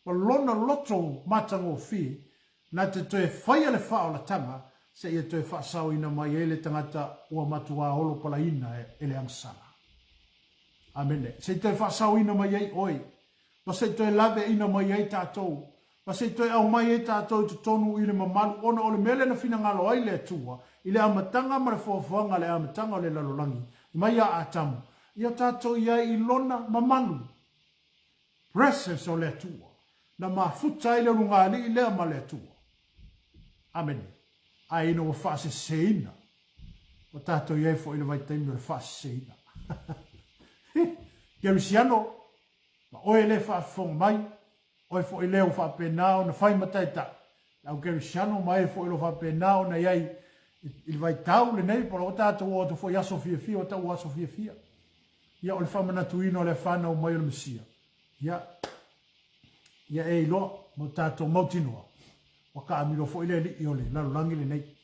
malona loto matango fi. Na te toe whaia le whao la tanga, se ia toe whaasau ina mai e le tangata ua matua holo pala ina e le angsana. Amene. Se toe whaasau ina mai ei oi. Ma se toe lave ina mai ei tātou. Ma se toe au mai ei tātou te tonu i le mamalu ona o le mele na fina ngalo ai le atua. I le amatanga ma le whawhanga le amatanga o le lalolangi. I mai a atamu. Ia tātou ia i lona mamalu. Presence o le atua. Na mafuta i le rungali i lea ma le atua. Amen. Ai no fase seina. O tato ye fo ile vai taimi le fase seina. Gerisiano. Ma o ele fa fong mai. O fo ile o fa penao na fai mataita. Au gerisiano mai fo ile fa penao na yai il vai tau le nei por o tato o to fo ya sofia fia o ta o sofia fia. Ya o le fa mana tuino le fa na o mai le mesia. Ya e lo mo tato motino. O ka amilo fo ile li ole la langi le nei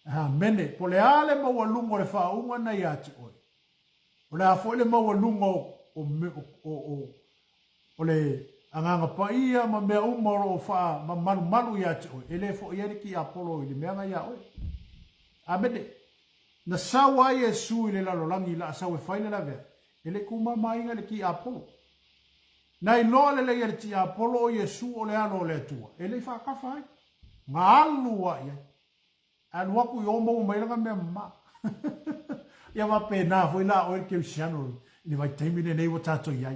ha mene po le ale mo wa lungo le fa unga na ya ti oi o le fo ile mo wa lungo o le anga pa ia ma me umo o fa ma malu ya ti oi ele fo ile ki apolo ile me anga ya oi a mene na sawa Yesu ile la langi la sawa fa ile la ve ele kuma mai ngale ki apolo na ino le ia ti apolo Yesu o le ano le tua ele fa ka fa ngalu wa ia an waku yo mo mai nga me ma ia va pena foi la o ke siano ni vai termine nei o tato ia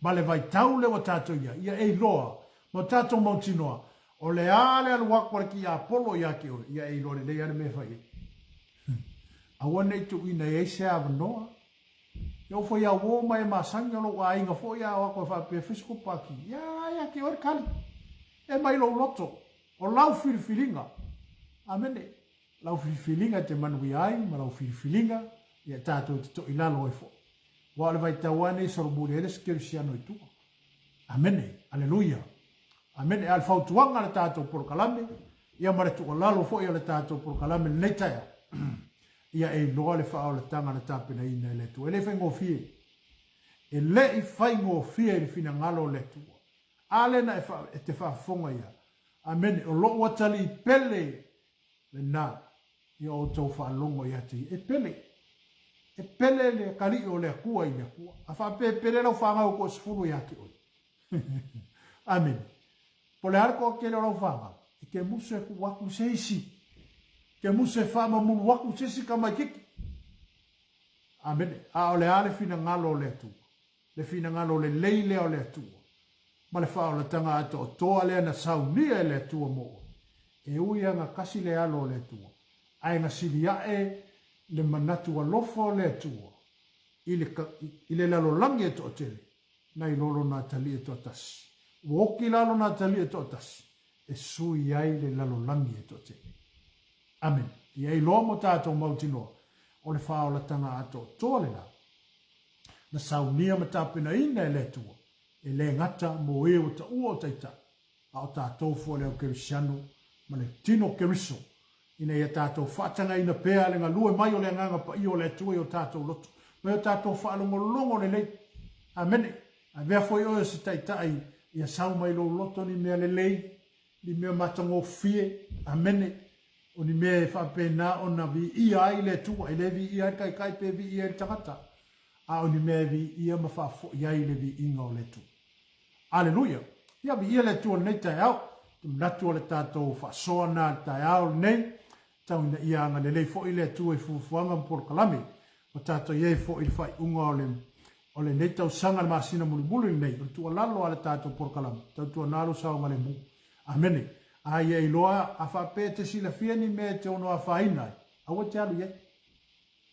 ma le vai tau le o tato ia e loa mo tato mo tinoa o le ale al waku ki apolo ia ke ia e lo le ia me fa ia a wone tu ina e se ava no yo foi a wo mai ma sanga lo ai nga foi a wa ko fa pe fisco paki ya ke or kali e mai lo loto o lau filifilinga amene lau filifilinga te manui ai ma lau filifilinga ia tato to ilalo e fo wa le vai tawane so bure le skirsiano i tu amene aleluia amene al fautuanga le tato por kalame ia mare tu lalo fo ia le tato por kalame nei taia ia e loa le wha le tanga na tapena ina le tu. E le whaingo fie. E le i whaingo fie le fina ngalo le tu. Ale na e te whaafonga ia. Amen. O lo watali i pele le na. Ia o tau whaalongo ia te. E pele. E pele le kari o le kua i le kua. A wha pele lau whanga o ko sifuru ia te oi. Amen. Po le harko a kele o lau whanga. E ke musu e ku waku se isi. Ke muse fama mulu waku sisi kama kiki. Amen. A ole ale fina ngalo le tu. Le fina ngalo le leile o le tu. Ma le fao le tanga ato o toa le na saunia le tu mo. E uia nga kasi le alo le tu. Ai nga silia e le manatu a lofo le tu. Ile lalo langi e to tele. Na ilolo na tali e to tas. Woki lalo na tali e to tas. E sui ai le lalo langi e to tele. Amen. Ia i loa mo tātou mautino o le whao la tanga ato tōle la. Na saunia ma tāpina ina e le tua. E le ngata mo e o ta ua o taita. A o tātou fua leo kerisiano ma le tino keriso. Ina ia tātou whatanga ina pēa le ngā lue mai o le nganga pa i o le tua i o tātou loto. Ma o tātou whaalongo le lei. Amen. A vea foi o se taitai ia sau mai lo loto ni mea le lei. Ni mea matango fie. Amen. O ni me fa pena ona vi ia ai le tua ele vi ia kai pe vi ia tangata a o ni mea vi ia mawhafo iai le vi inga o le tu. Aleluia. Ia vi ia le tu nei tai au. Natu o le tātou whasoa nā tai au nei. Tau ina ia anga le lei fo i le tu e fufuanga mpor kalame. O tātou iei fo i le whai unga o le nei tau sanga le masina mulu nei. O tu alalo ale tātou por kalame. Tau tu analo sao ngale mu. Amene. A ia i loa a whape te sila fiani me te ono a whainai. Awa te alu iei.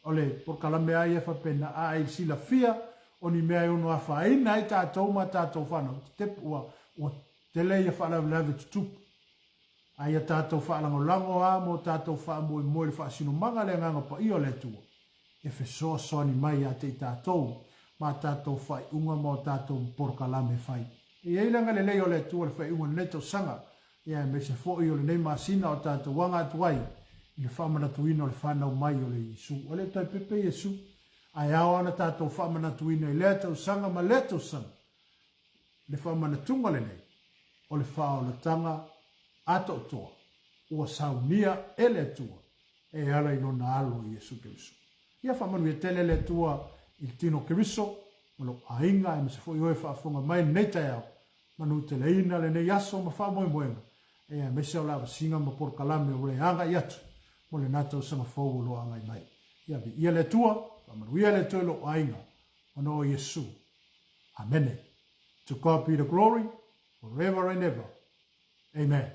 O le por kalame a ia whapena a i sila fia. O ni mea ono a whainai tātou ma tātou whanau. Tepu ua te lei a whaalawe tutupu. Ai a tātou whaalango a mo tātou whaamoe moe le whaasino manga le nganga pa i o le tua. E whesoa soani mai a te tātou. Ma tātou whai unga mo tātou porkalame whai. E eilanga le lei o le tua le whai unga neto sanga. Ia me se fo i o le nei masina o tātou wanga atuai. I le whamana tuina o le whanau mai o le Isu. O le tai pepe Isu. Ai au ana tātou whamana tuina i le tau sanga ma le tau sanga. Le whamana tunga le nei. O le whao le tanga ato toa. Ua saunia e le tua. E ala i nona alo i Yesu Keriso. Ia whamanu e tele le tua i tino Keriso. Malo ainga e mse fo i oe whaafonga mai nei tai au. Manu te leina le nei aso ma whamoe moenga. E a mese o lawa singa ma por kalame o le anga i atu. Mo le natau sanga fōu lo anga i mai. Ia vi ia le tua. Whamanu ia le tua lo ainga. Ono o Yesu. Amen. To God be the glory. Forever and ever. Amen.